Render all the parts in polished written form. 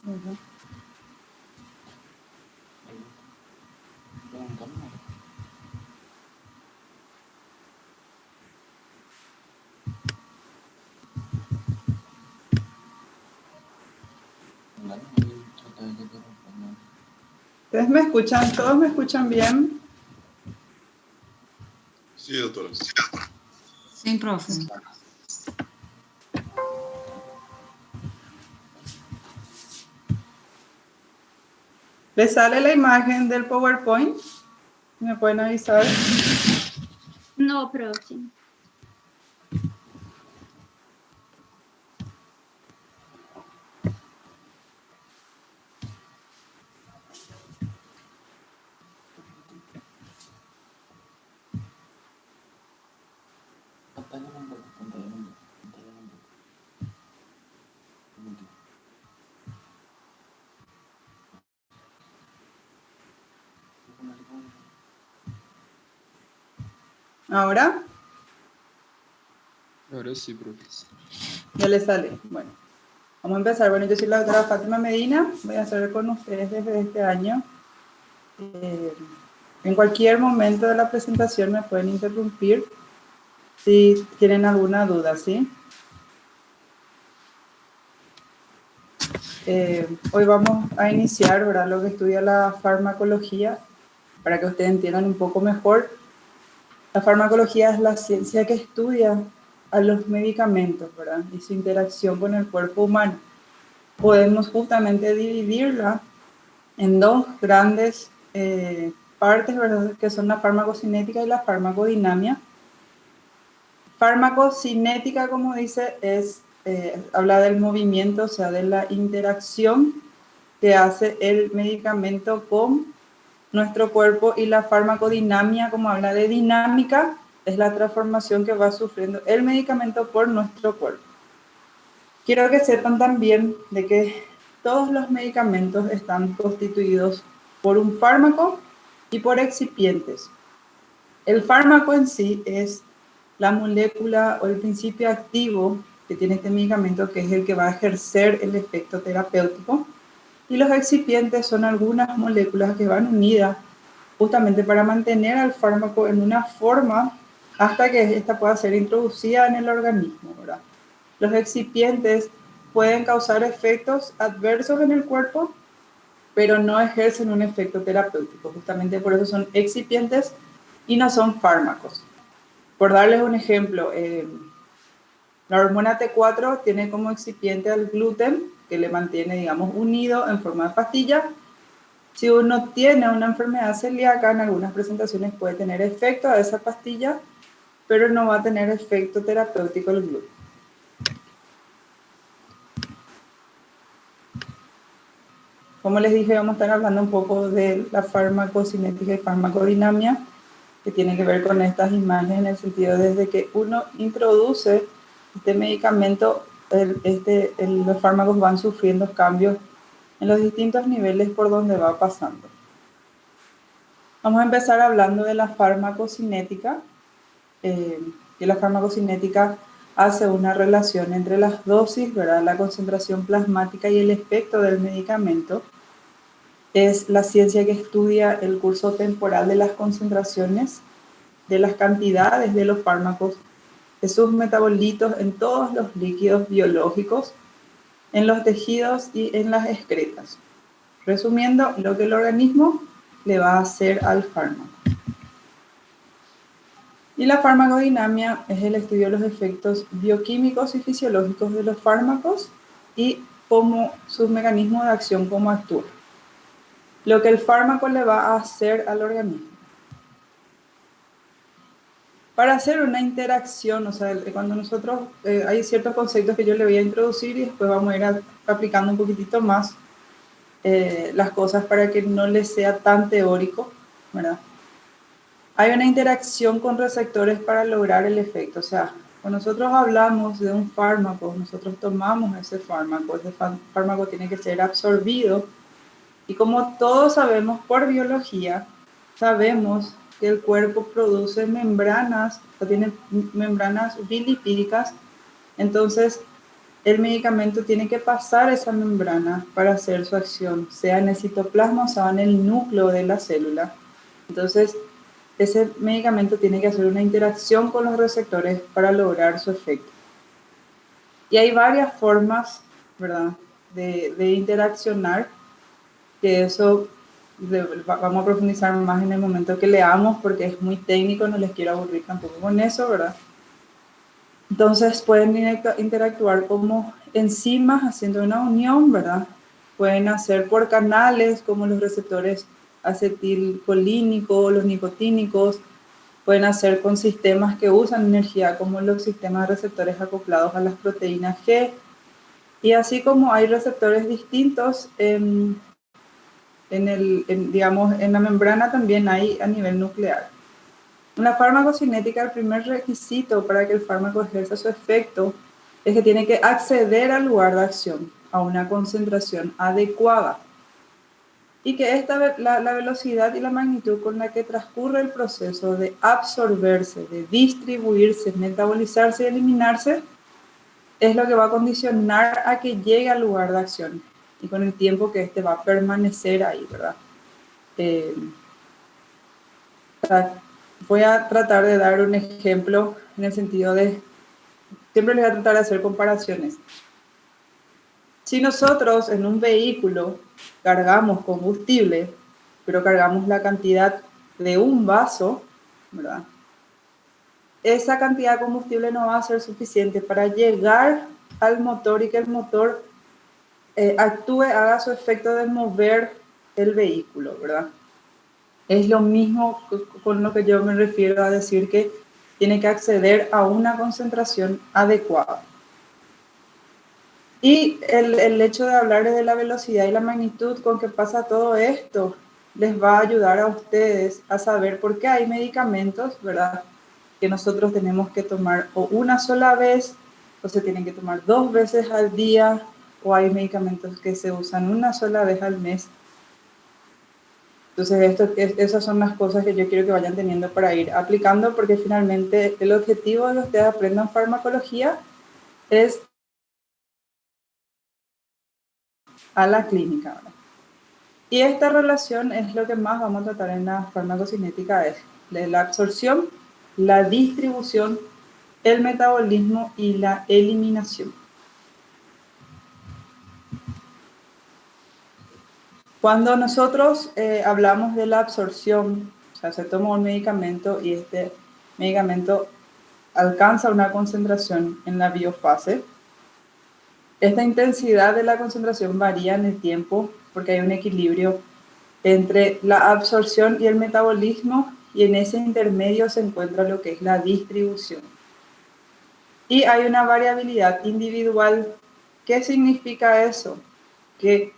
Ujú. ¿Ustedes me escuchan? ¿Todos me escuchan bien? Sí, doctora. Sí, profe. ¿Les sale la imagen del PowerPoint? ¿Me pueden avisar? No, profe. ¿Ahora? Ahora sí, profe. Ya les sale. Bueno, vamos a empezar. Bueno, yo soy la doctora Fátima Medina. Voy a estar con ustedes desde este año. En cualquier momento de la presentación me pueden interrumpir si tienen alguna duda, ¿sí? Hoy vamos a iniciar, ¿verdad?, lo que estudia la farmacología, para que ustedes entiendan un poco mejor. La farmacología es la ciencia que estudia a los medicamentos, ¿verdad?, y su interacción con el cuerpo humano. Podemos justamente dividirla en dos grandes partes, ¿verdad?, que son la farmacocinética y la farmacodinamia. Farmacocinética, como dice, habla del movimiento, o sea, de la interacción que hace el medicamento con nuestro cuerpo, y la farmacodinamia, como habla de dinámica, es la transformación que va sufriendo el medicamento por nuestro cuerpo. Quiero que sepan también de que todos los medicamentos están constituidos por un fármaco y por excipientes. El fármaco en sí es la molécula o el principio activo que tiene este medicamento, que es el que va a ejercer el efecto terapéutico. Y los excipientes son algunas moléculas que van unidas justamente para mantener al fármaco en una forma hasta que ésta pueda ser introducida en el organismo, ¿verdad? Los excipientes pueden causar efectos adversos en el cuerpo, pero no ejercen un efecto terapéutico. Justamente por eso son excipientes y no son fármacos. Por darles un ejemplo, la hormona T4 tiene como excipiente al gluten, que le mantiene, digamos, unido en forma de pastilla. Si uno tiene una enfermedad celíaca, en algunas presentaciones puede tener efecto a esa pastilla, pero no va a tener efecto terapéutico el gluten. Como les dije, vamos a estar hablando un poco de la farmacocinética y farmacodinamia, que tiene que ver con estas imágenes, en el sentido desde que uno introduce este medicamento, los fármacos van sufriendo cambios en los distintos niveles por donde va pasando. Vamos a empezar hablando de la farmacocinética, que la farmacocinética hace una relación entre las dosis, ¿verdad?, la concentración plasmática y el efecto del medicamento. Es la ciencia que estudia el curso temporal de las concentraciones, de las cantidades de los fármacos, de sus metabolitos en todos los líquidos biológicos, en los tejidos y en las excretas. Resumiendo, lo que el organismo le va a hacer al fármaco. Y la farmacodinamia es el estudio de los efectos bioquímicos y fisiológicos de los fármacos y cómo sus mecanismos de acción, cómo actúan. Lo que el fármaco le va a hacer al organismo. Para hacer una interacción, o sea, cuando nosotros, hay ciertos conceptos que yo le voy a introducir y después vamos a ir aplicando un poquitito más las cosas para que no les sea tan teórico, ¿verdad? Hay una interacción con receptores para lograr el efecto. O sea, cuando nosotros hablamos de un fármaco, nosotros tomamos ese fármaco tiene que ser absorbido. Y como todos sabemos por biología, sabemos que el cuerpo produce membranas, o tiene membranas bilipídicas. Entonces, el medicamento tiene que pasar esa membrana para hacer su acción, sea en el citoplasma o sea en el núcleo de la célula. Entonces, ese medicamento tiene que hacer una interacción con los receptores para lograr su efecto. Y hay varias formas, ¿verdad?, de interaccionar, que eso vamos a profundizar más en el momento que leamos, porque es muy técnico, no les quiero aburrir tampoco con eso, ¿verdad? Entonces pueden interactuar como enzimas haciendo una unión, ¿verdad? Pueden hacer por canales como los receptores acetilcolínicos, los nicotínicos. Pueden hacer con sistemas que usan energía como los sistemas de receptores acoplados a las proteínas G. Y así como hay receptores distintos digamos, en la membrana, también hay a nivel nuclear. En la farmacocinética, el primer requisito para que el fármaco ejerza su efecto es que tiene que acceder al lugar de acción a una concentración adecuada y que la velocidad y la magnitud con la que transcurre el proceso de absorberse, de distribuirse, metabolizarse y eliminarse es lo que va a condicionar a que llegue al lugar de acción y con el tiempo que este va a permanecer ahí, ¿verdad? Voy a tratar de dar un ejemplo en el sentido de, siempre les voy a tratar de hacer comparaciones. Si nosotros en un vehículo cargamos combustible, pero cargamos la cantidad de un vaso, ¿verdad?, esa cantidad de combustible no va a ser suficiente para llegar al motor y que el motor actúe, haga su efecto de mover el vehículo, ¿verdad? Es lo mismo con lo que yo me refiero a decir que tiene que acceder a una concentración adecuada. Y el hecho de hablarles de la velocidad y la magnitud con que pasa todo esto les va a ayudar a ustedes a saber por qué hay medicamentos, ¿verdad?, que nosotros tenemos que tomar o una sola vez, o se tienen que tomar 2 veces al día, o hay medicamentos que se usan una sola vez al mes. Entonces, esas son las cosas que yo quiero que vayan teniendo para ir aplicando, porque finalmente el objetivo de que ustedes aprendan farmacología es a la clínica, ¿verdad? Y esta relación es lo que más vamos a tratar en la farmacocinética, es la absorción, la distribución, el metabolismo y la eliminación. Cuando nosotros hablamos de la absorción, o sea, se toma un medicamento y este medicamento alcanza una concentración en la biofase, esta intensidad de la concentración varía en el tiempo porque hay un equilibrio entre la absorción y el metabolismo, y en ese intermedio se encuentra lo que es la distribución. Y hay una variabilidad individual. ¿Qué significa eso? Que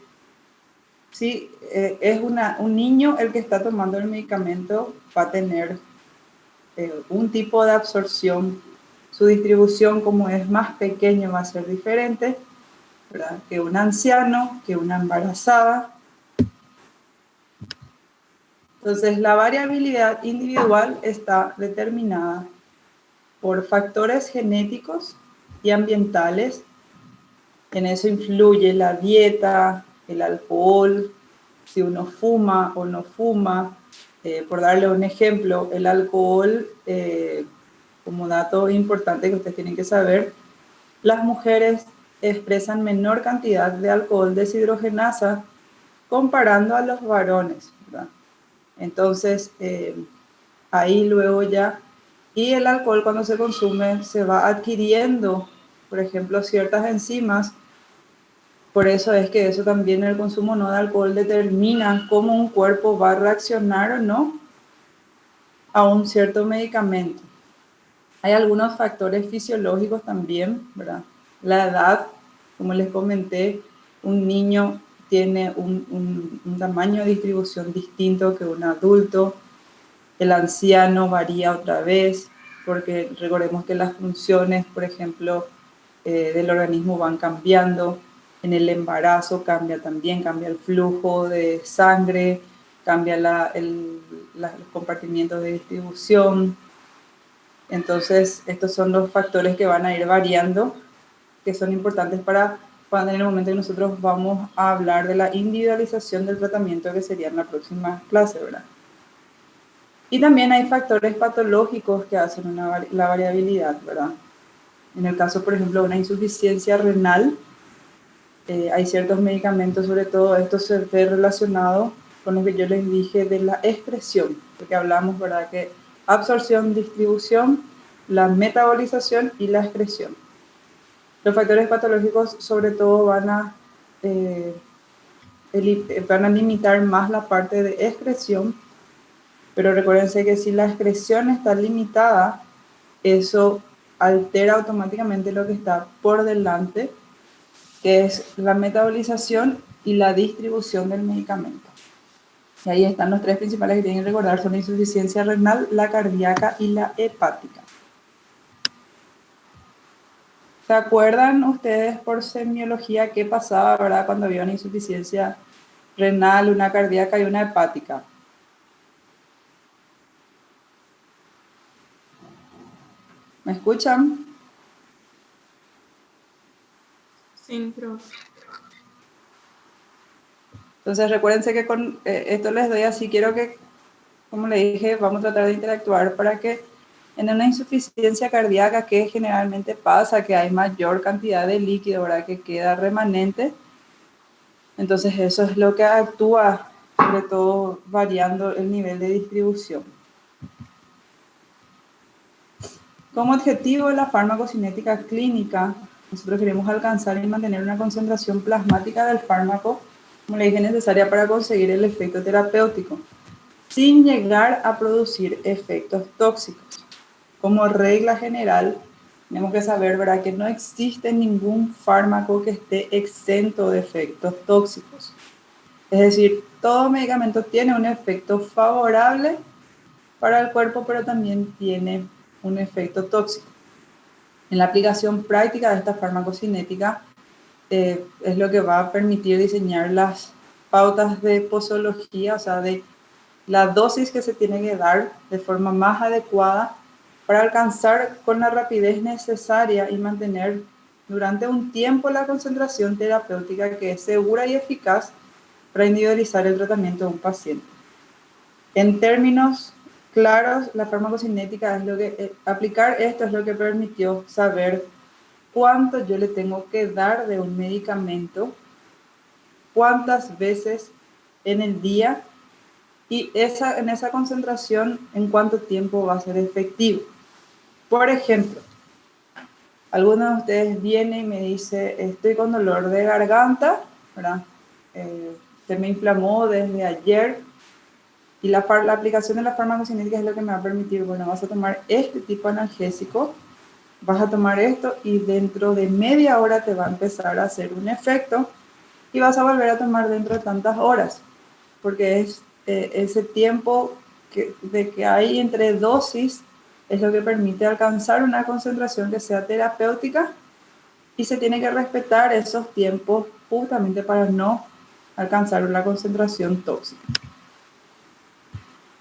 si es un niño el que está tomando el medicamento, va a tener un tipo de absorción. Su distribución, como es más pequeño, va a ser diferente, ¿verdad?, que un anciano, que una embarazada. Entonces, la variabilidad individual está determinada por factores genéticos y ambientales. En eso influye la dieta, el alcohol, si uno fuma o no fuma. Por darle un ejemplo, el alcohol, como dato importante que ustedes tienen que saber, las mujeres expresan menor cantidad de alcohol deshidrogenasa comparando a los varones, ¿verdad? Entonces, ahí luego ya, y el alcohol cuando se consume se va adquiriendo, por ejemplo, ciertas enzimas. Por eso es que eso también, el consumo no de alcohol determina cómo un cuerpo va a reaccionar o no a un cierto medicamento. Hay algunos factores fisiológicos también, ¿verdad? La edad, como les comenté, un niño tiene un tamaño de distribución distinto que un adulto. El anciano varía otra vez, porque recordemos que las funciones, por ejemplo, del organismo van cambiando. En el embarazo cambia también, cambia el flujo de sangre, cambia los compartimientos de distribución. Entonces, estos son los factores que van a ir variando que son importantes para cuando en el momento que nosotros vamos a hablar de la individualización del tratamiento, que sería en la próxima clase, ¿verdad? Y también hay factores patológicos que hacen la variabilidad, ¿verdad? En el caso, por ejemplo, de una insuficiencia renal, hay ciertos medicamentos, sobre todo esto se ve relacionado con lo que yo les dije de la excreción, porque hablamos, ¿verdad?, que absorción, distribución, la metabolización y la excreción. Los factores patológicos sobre todo van a limitar más la parte de excreción, pero recuérdense que si la excreción está limitada, eso altera automáticamente lo que está por delante, que es la metabolización y la distribución del medicamento. Y ahí están los tres principales que tienen que recordar, son la insuficiencia renal, la cardíaca y la hepática. ¿Se acuerdan ustedes por semiología qué pasaba, verdad, cuando había una insuficiencia renal, una cardíaca y una hepática? ¿Me escuchan? Sí, profe. Entonces recuérdense que con esto les doy así, quiero que, como le dije, vamos a tratar de interactuar para que en una insuficiencia cardíaca, que generalmente pasa, que hay mayor cantidad de líquido, ¿verdad?, que queda remanente, entonces eso es lo que actúa, sobre todo variando el nivel de distribución. Como objetivo de la farmacocinética clínica, nosotros queremos alcanzar y mantener una concentración plasmática del fármaco, como le dije, necesaria para conseguir el efecto terapéutico, sin llegar a producir efectos tóxicos. Como regla general, tenemos que saber, ¿verdad?, que no existe ningún fármaco que esté exento de efectos tóxicos. Es decir, todo medicamento tiene un efecto favorable para el cuerpo, pero también tiene un efecto tóxico. En la aplicación práctica de esta farmacocinética es lo que va a permitir diseñar las pautas de posología, o sea, de la dosis que se tiene que dar de forma más adecuada para alcanzar con la rapidez necesaria y mantener durante un tiempo la concentración terapéutica que es segura y eficaz para individualizar el tratamiento de un paciente. En términos claros, la farmacocinética es lo que, aplicar esto es lo que permitió saber cuánto yo le tengo que dar de un medicamento, cuántas veces en el día y en esa concentración en cuánto tiempo va a ser efectivo. Por ejemplo, alguno de ustedes viene y me dice, estoy con dolor de garganta, ¿verdad? Se me inflamó desde ayer. Y la aplicación de la farmacocinética es lo que me va a permitir, bueno, vas a tomar este tipo de analgésico, vas a tomar esto y dentro de media hora te va a empezar a hacer un efecto y vas a volver a tomar dentro de tantas horas, porque es ese tiempo de que hay entre dosis es lo que permite alcanzar una concentración que sea terapéutica y se tiene que respetar esos tiempos justamente para no alcanzar una concentración tóxica.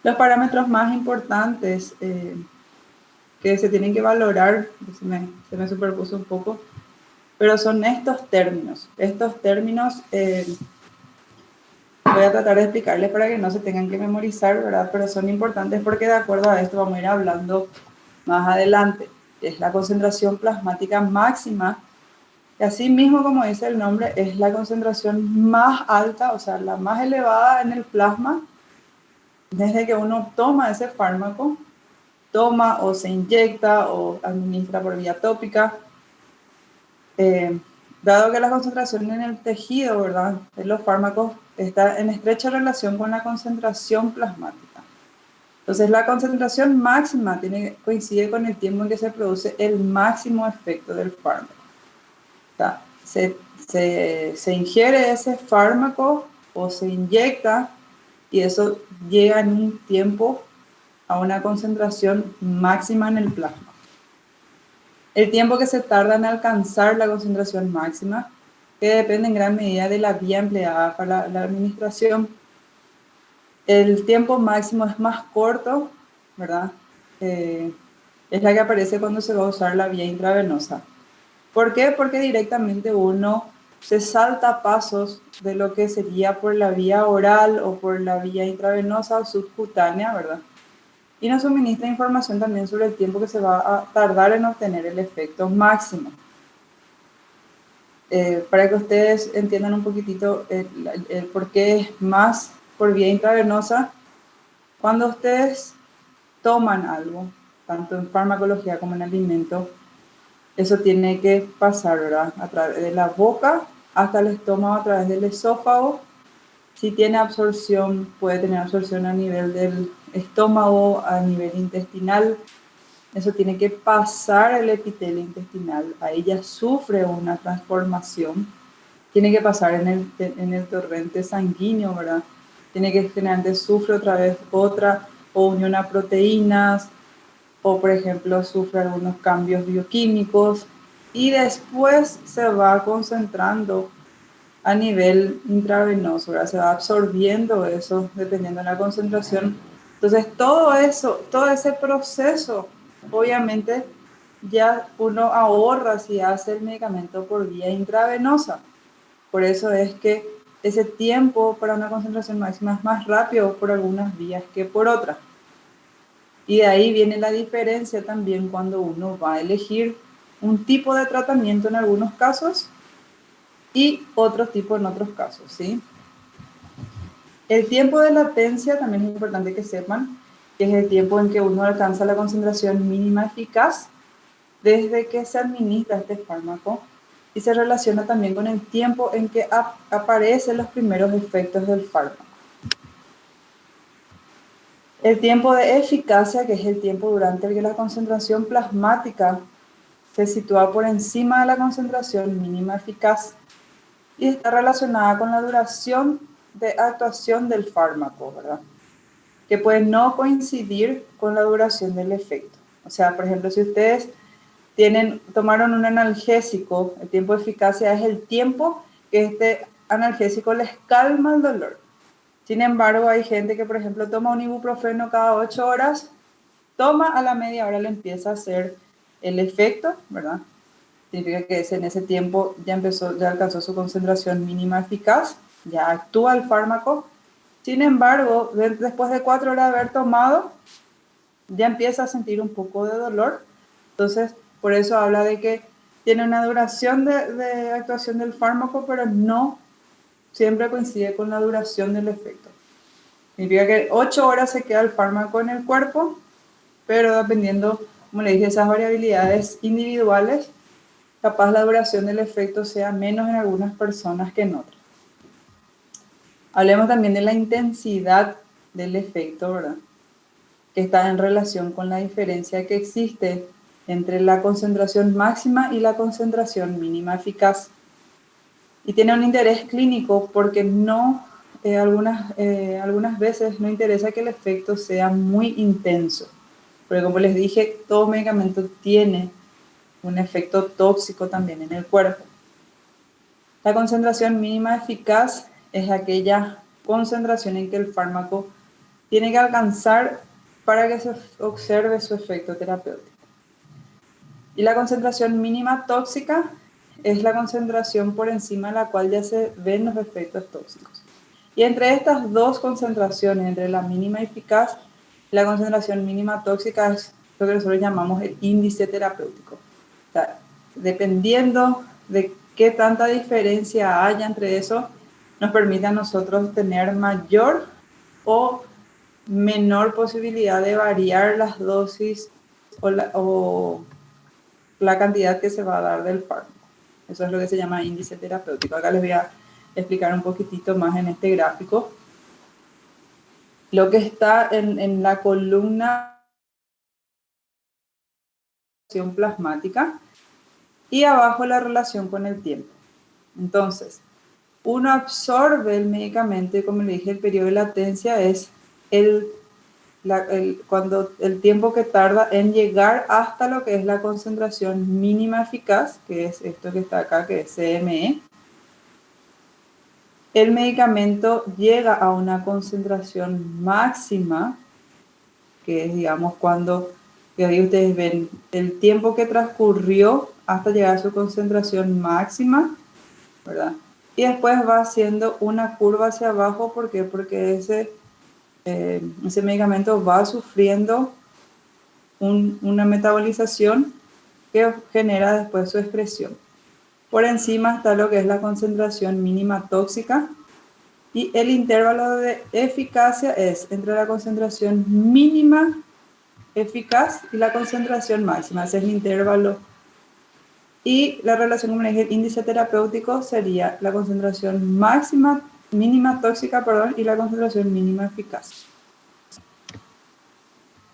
Los parámetros más importantes que se tienen que valorar, se me superpuso un poco, pero son estos términos. Estos términos voy a tratar de explicarles para que no se tengan que memorizar, ¿verdad? Pero son importantes porque de acuerdo a esto vamos a ir hablando más adelante. Es la concentración plasmática máxima, y así mismo como dice el nombre, es la concentración más alta, o sea, la más elevada en el plasma, desde que uno toma ese fármaco, toma o se inyecta o administra por vía tópica, dado que la concentración en el tejido, ¿verdad?, de los fármacos está en estrecha relación con la concentración plasmática. Entonces, la concentración máxima coincide con el tiempo en que se produce el máximo efecto del fármaco. O sea, se ingiere ese fármaco o se inyecta y eso llega en un tiempo a una concentración máxima en el plasma. El tiempo que se tarda en alcanzar la concentración máxima, que depende en gran medida de la vía empleada para la administración. El tiempo máximo es más corto, ¿verdad? Es la que aparece cuando se va a usar la vía intravenosa. ¿Por qué? Porque directamente uno se salta pasos de lo que sería por la vía oral o por la vía intravenosa o subcutánea, ¿verdad? Y nos suministra información también sobre el tiempo que se va a tardar en obtener el efecto máximo. Para que ustedes entiendan un poquitito el por qué es más por vía intravenosa, cuando ustedes toman algo, tanto en farmacología como en alimento, eso tiene que pasar, ¿verdad? A través de la boca hasta el estómago, a través del esófago. Si tiene absorción, puede tener absorción a nivel del estómago, a nivel intestinal. Eso tiene que pasar el epitelio intestinal. Ahí ya sufre una transformación. Tiene que pasar en el torrente sanguíneo, ¿verdad? Tiene que generalmente sufre otra vez otra o unión a proteínas, o por ejemplo sufre algunos cambios bioquímicos y después se va concentrando a nivel intravenoso, ¿verdad? Se va absorbiendo eso dependiendo de la concentración. Entonces todo eso, todo ese proceso, obviamente ya uno ahorra si hace el medicamento por vía intravenosa. Por eso es que ese tiempo para una concentración máxima es más rápido por algunas vías que por otras. Y de ahí viene la diferencia también cuando uno va a elegir un tipo de tratamiento en algunos casos y otro tipo en otros casos, ¿sí? El tiempo de latencia también es importante que sepan, que es el tiempo en que uno alcanza la concentración mínima eficaz desde que se administra este fármaco y se relaciona también con el tiempo en que aparecen los primeros efectos del fármaco. El tiempo de eficacia, que es el tiempo durante el que la concentración plasmática se sitúa por encima de la concentración mínima eficaz y está relacionada con la duración de actuación del fármaco, ¿verdad? Que puede no coincidir con la duración del efecto. O sea, por ejemplo, si ustedes tomaron un analgésico, el tiempo de eficacia es el tiempo que este analgésico les calma el dolor. Sin embargo, hay gente que, por ejemplo, toma un ibuprofeno cada 8 horas, toma a la media hora le empieza a hacer el efecto, ¿verdad? Significa que en ese tiempo ya alcanzó su concentración mínima eficaz, ya actúa el fármaco. Sin embargo, después de 4 horas de haber tomado, ya empieza a sentir un poco de dolor. Entonces, por eso habla de que tiene una duración de actuación del fármaco, pero no siempre coincide con la duración del efecto. Significa que 8 horas se queda el fármaco en el cuerpo, pero dependiendo, como le dije, esas variabilidades individuales, capaz la duración del efecto sea menos en algunas personas que en otras. Hablemos también de la intensidad del efecto, ¿verdad? Que está en relación con la diferencia que existe entre la concentración máxima y la concentración mínima eficaz. Y tiene un interés clínico porque algunas veces no interesa que el efecto sea muy intenso. Porque como les dije, todo medicamento tiene un efecto tóxico también en el cuerpo. La concentración mínima eficaz es aquella concentración en que el fármaco tiene que alcanzar para que se observe su efecto terapéutico. Y la concentración mínima tóxica es la concentración por encima de la cual ya se ven los efectos tóxicos. Y entre estas dos concentraciones, entre la mínima eficaz y la concentración mínima tóxica, es lo que nosotros llamamos el índice terapéutico. O sea, dependiendo de qué tanta diferencia haya entre eso, nos permite a nosotros tener mayor o menor posibilidad de variar las dosis o la cantidad que se va a dar del fármaco. Eso es lo que se llama índice terapéutico. Acá les voy a explicar un poquitito más en este gráfico. Lo que está en la columna plasmática y abajo la relación con el tiempo. Entonces, uno absorbe el medicamento y como le dije, el periodo de latencia es cuando el tiempo que tarda en llegar hasta lo que es la concentración mínima eficaz, que es esto que está acá, que es CME. El medicamento llega a una concentración máxima, que es, digamos, cuando ahí ustedes ven el tiempo que transcurrió hasta llegar a su concentración máxima, ¿verdad? Y después va haciendo una curva hacia abajo. ¿Por qué? Porque ese medicamento va sufriendo una metabolización que genera después su excreción. Por encima está lo que es la concentración mínima tóxica, y el intervalo de eficacia es entre la concentración mínima eficaz y la concentración máxima. Ese es el intervalo. Y la relación, como le dije, el índice terapéutico sería la concentración mínima tóxica, perdón, y la concentración mínima eficaz.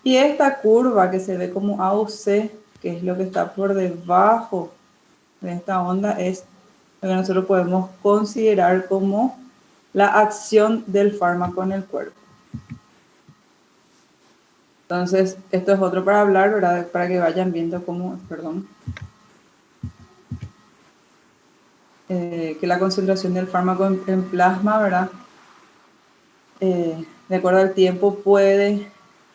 Y esta curva que se ve como A o C, que es lo que está por debajo de esta onda, es lo que nosotros podemos considerar como la acción del fármaco en el cuerpo. Entonces, esto es otro para hablar, ¿verdad? Para que vayan viendo cómo, que la concentración del fármaco en plasma, ¿verdad? De acuerdo al tiempo puede,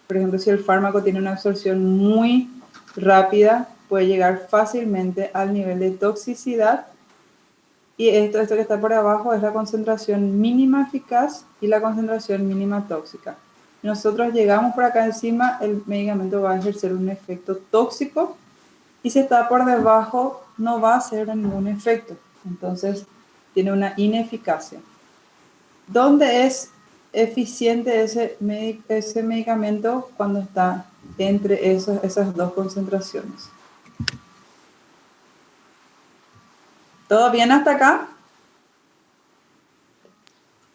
por ejemplo, si el fármaco tiene una absorción muy rápida, puede llegar fácilmente al nivel de toxicidad. Y esto que está por abajo es la concentración mínima eficaz y la concentración mínima tóxica. Nosotros llegamos por acá encima, el medicamento va a ejercer un efecto tóxico, y si está por debajo no va a hacer ningún efecto. Entonces tiene una ineficacia. ¿Dónde es eficiente ese medicamento? Cuando está entre esas dos concentraciones. ¿Todo bien hasta acá?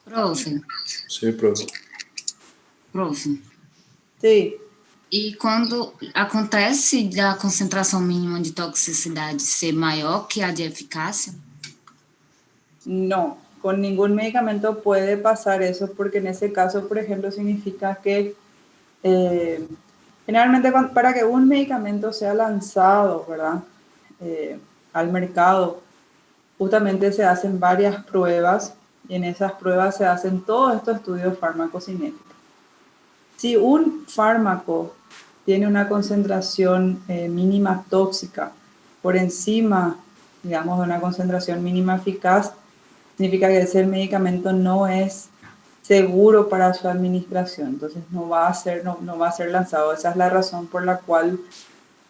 Profe, Sí, profe. profe. Sí. E quando acontece da concentração mínima de toxicidade ser maior que a de eficácia? No, con ningún medicamento puede pasar eso, porque en ese caso, por ejemplo, significa que generalmente para que un medicamento sea lanzado, ¿verdad? Al mercado, justamente se hacen varias pruebas, y en esas pruebas se hacen todos estos estudios farmacocinéticos. Si un fármaco tiene una concentración mínima tóxica por encima, digamos, de una concentración mínima eficaz, significa que ese medicamento no es seguro para su administración, entonces no va a ser lanzado. Esa es la razón por la cual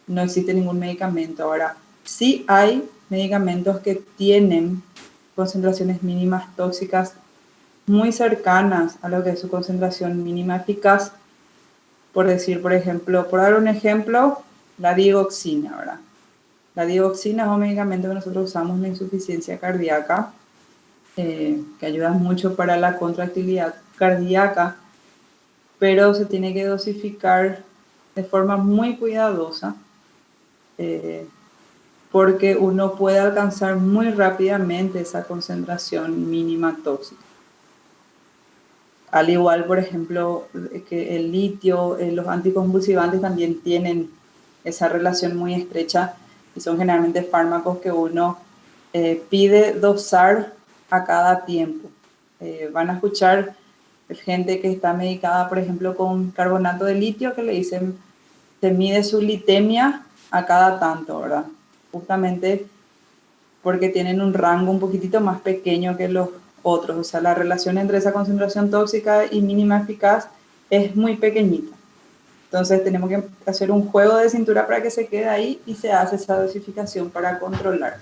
no existe ningún medicamento. Ahora, sí hay medicamentos que tienen concentraciones mínimas tóxicas muy cercanas a lo que es su concentración mínima eficaz. Por decir, por ejemplo, por dar un ejemplo, la digoxina, ¿verdad? La digoxina es un medicamento que nosotros usamos en la insuficiencia cardíaca, que ayuda mucho para la contractilidad cardíaca, pero se tiene que dosificar de forma muy cuidadosa, porque uno puede alcanzar muy rápidamente esa concentración mínima tóxica. Al igual, por ejemplo, que el litio, los anticonvulsivantes también tienen esa relación muy estrecha, y son generalmente fármacos que uno pide dosar a cada tiempo. Van a escuchar gente que está medicada, por ejemplo, con carbonato de litio, que le dicen, se mide su litemia a cada tanto, ¿verdad? Justamente porque tienen un rango un poquitito más pequeño que los otros. O sea, la relación entre esa concentración tóxica y mínima eficaz es muy pequeñita. Entonces tenemos que hacer un juego de cintura para que se quede ahí, y se hace esa dosificación para controlar.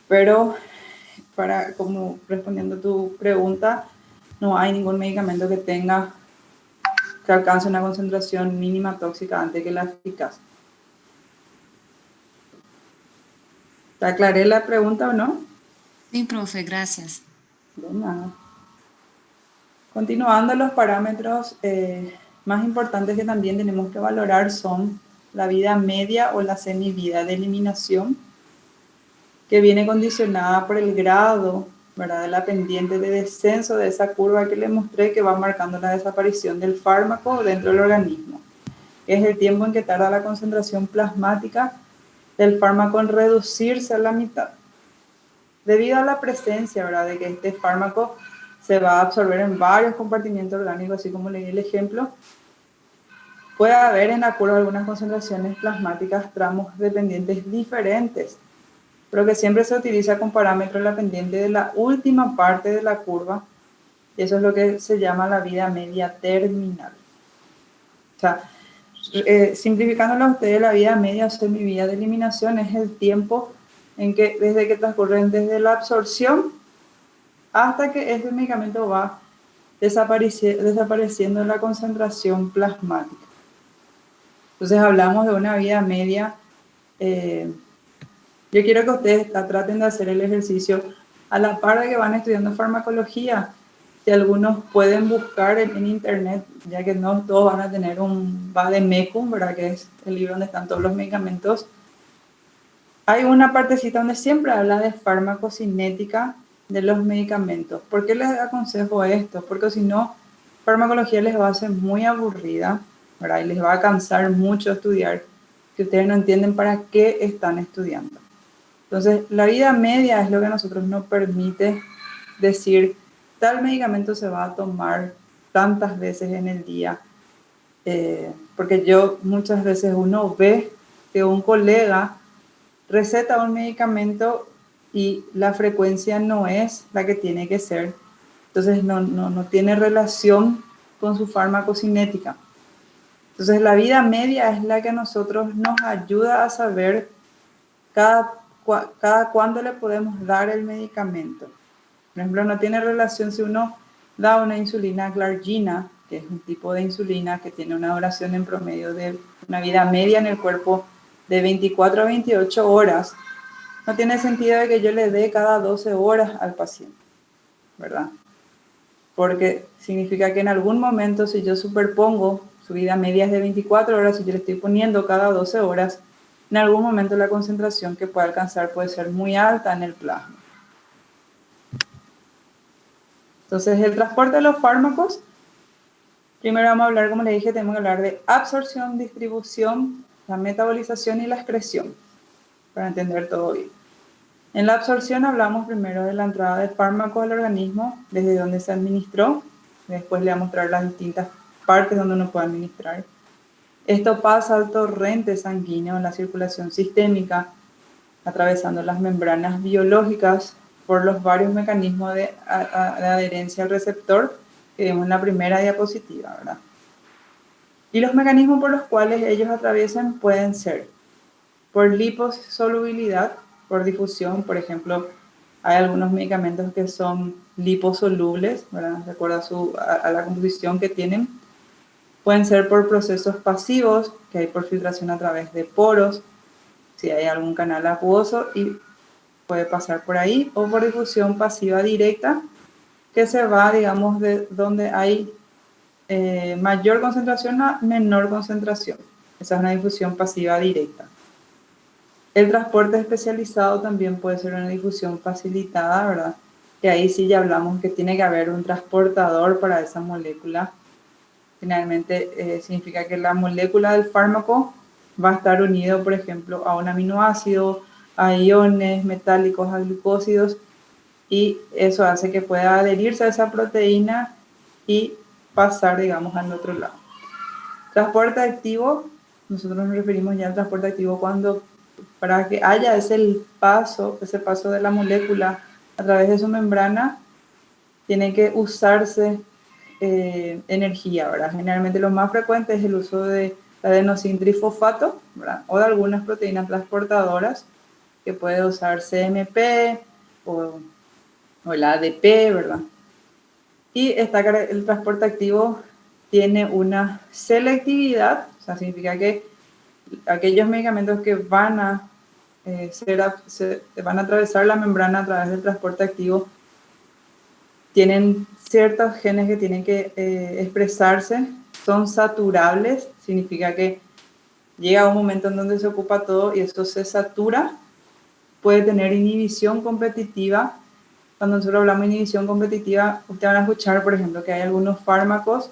Pero, como respondiendo a tu pregunta, no hay ningún medicamento que alcance una concentración mínima tóxica antes que la eficaz. ¿Te aclaré la pregunta o no? Sim, profe, gracias. De nada. Continuando, los parámetros más importantes que también tenemos que valorar son la vida media o la semivida de eliminación, que viene condicionada por el grado, ¿verdad?, de la pendiente de descenso de esa curva que les mostré, que va marcando la desaparición del fármaco dentro del organismo. Es el tiempo en que tarda la concentración plasmática del fármaco en reducirse a la mitad. Debido a la presencia, ¿verdad?, de que este fármaco se va a absorber en varios compartimientos orgánicos, así como leí el ejemplo, puede haber en la curva algunas concentraciones plasmáticas tramos dependientes diferentes, pero que siempre se utiliza con parámetro la pendiente de la última parte de la curva, y eso es lo que se llama la vida media terminal. O sea, simplificándolo a ustedes, la vida media o semivida de eliminación es el tiempo en que, desde que transcurren desde la absorción hasta que este medicamento va desapareciendo en la concentración plasmática. Entonces hablamos de una vida media. Yo quiero que ustedes traten de hacer el ejercicio a la par de que van estudiando farmacología. Si algunos pueden buscar en internet, ya que no todos van a tener un vademecum, ¿verdad? Que es el libro donde están todos los medicamentos. Hay una partecita donde siempre habla de farmacocinética de los medicamentos. ¿Por qué les aconsejo esto? Porque si no, farmacología les va a ser muy aburrida, ¿verdad? Y les va a cansar mucho estudiar, que ustedes no entienden para qué están estudiando. Entonces, la vida media es lo que a nosotros nos permite decir, tal medicamento se va a tomar tantas veces en el día. Porque muchas veces uno ve que un colega receta un medicamento y la frecuencia no es la que tiene que ser. Entonces, no tiene relación con su farmacocinética. Entonces, la vida media es la que a nosotros nos ayuda a saber cada cuándo le podemos dar el medicamento. Por ejemplo, no tiene relación si uno da una insulina glargina, que es un tipo de insulina que tiene una duración en promedio de una vida media en el cuerpo de 24 a 28 horas. No tiene sentido de que yo le dé cada 12 horas al paciente, ¿verdad? Porque significa que en algún momento, si yo superpongo su vida media es de 24 horas, si yo le estoy poniendo cada 12 horas, en algún momento la concentración que puede alcanzar puede ser muy alta en el plasma. Entonces, el transporte de los fármacos, primero vamos a hablar, como les dije, tenemos que hablar de absorción, distribución, la metabolización y la excreción, para entender todo bien. En la absorción hablamos primero de la entrada de fármacos al organismo, desde donde se administró, después le voy a mostrar las distintas partes donde uno puede administrar. Esto pasa al torrente sanguíneo en la circulación sistémica, atravesando las membranas biológicas por los varios mecanismos de adherencia al receptor que vimos en la primera diapositiva, ¿verdad? Y los mecanismos por los cuales ellos atraviesan pueden ser por liposolubilidad, por difusión, por ejemplo, hay algunos medicamentos que son liposolubles, ¿verdad? De acuerdo a la composición que tienen. Pueden ser por procesos pasivos, que hay por filtración a través de poros, si hay algún canal acuoso y puede pasar por ahí, o por difusión pasiva directa, que se va, digamos, de donde hay mayor concentración a menor concentración. Esa es una difusión pasiva directa. El transporte especializado también puede ser una difusión facilitada, ¿verdad? Que ahí sí ya hablamos que tiene que haber un transportador para esa molécula. Finalmente significa que la molécula del fármaco va a estar unido, por ejemplo, a un aminoácido, a iones metálicos, a glucósidos, y eso hace que pueda adherirse a esa proteína y pasar, digamos, al otro lado. Transporte activo, nosotros nos referimos ya al transporte activo cuando, para que haya ese paso de la molécula a través de su membrana, tiene que usarse energía, ¿verdad? Generalmente lo más frecuente es el uso de adenosintrifosfato, ¿verdad? O de algunas proteínas transportadoras, que puede usar CMP o el ADP, ¿verdad? Y el transporte activo tiene una selectividad, o sea, significa que aquellos medicamentos que van a atravesar la membrana a través del transporte activo tienen ciertos genes que tienen que expresarse, son saturables, significa que llega un momento en donde se ocupa todo y esto se satura, puede tener inhibición competitiva. Cuando nosotros hablamos de inhibición competitiva, ustedes van a escuchar, por ejemplo, que hay algunos fármacos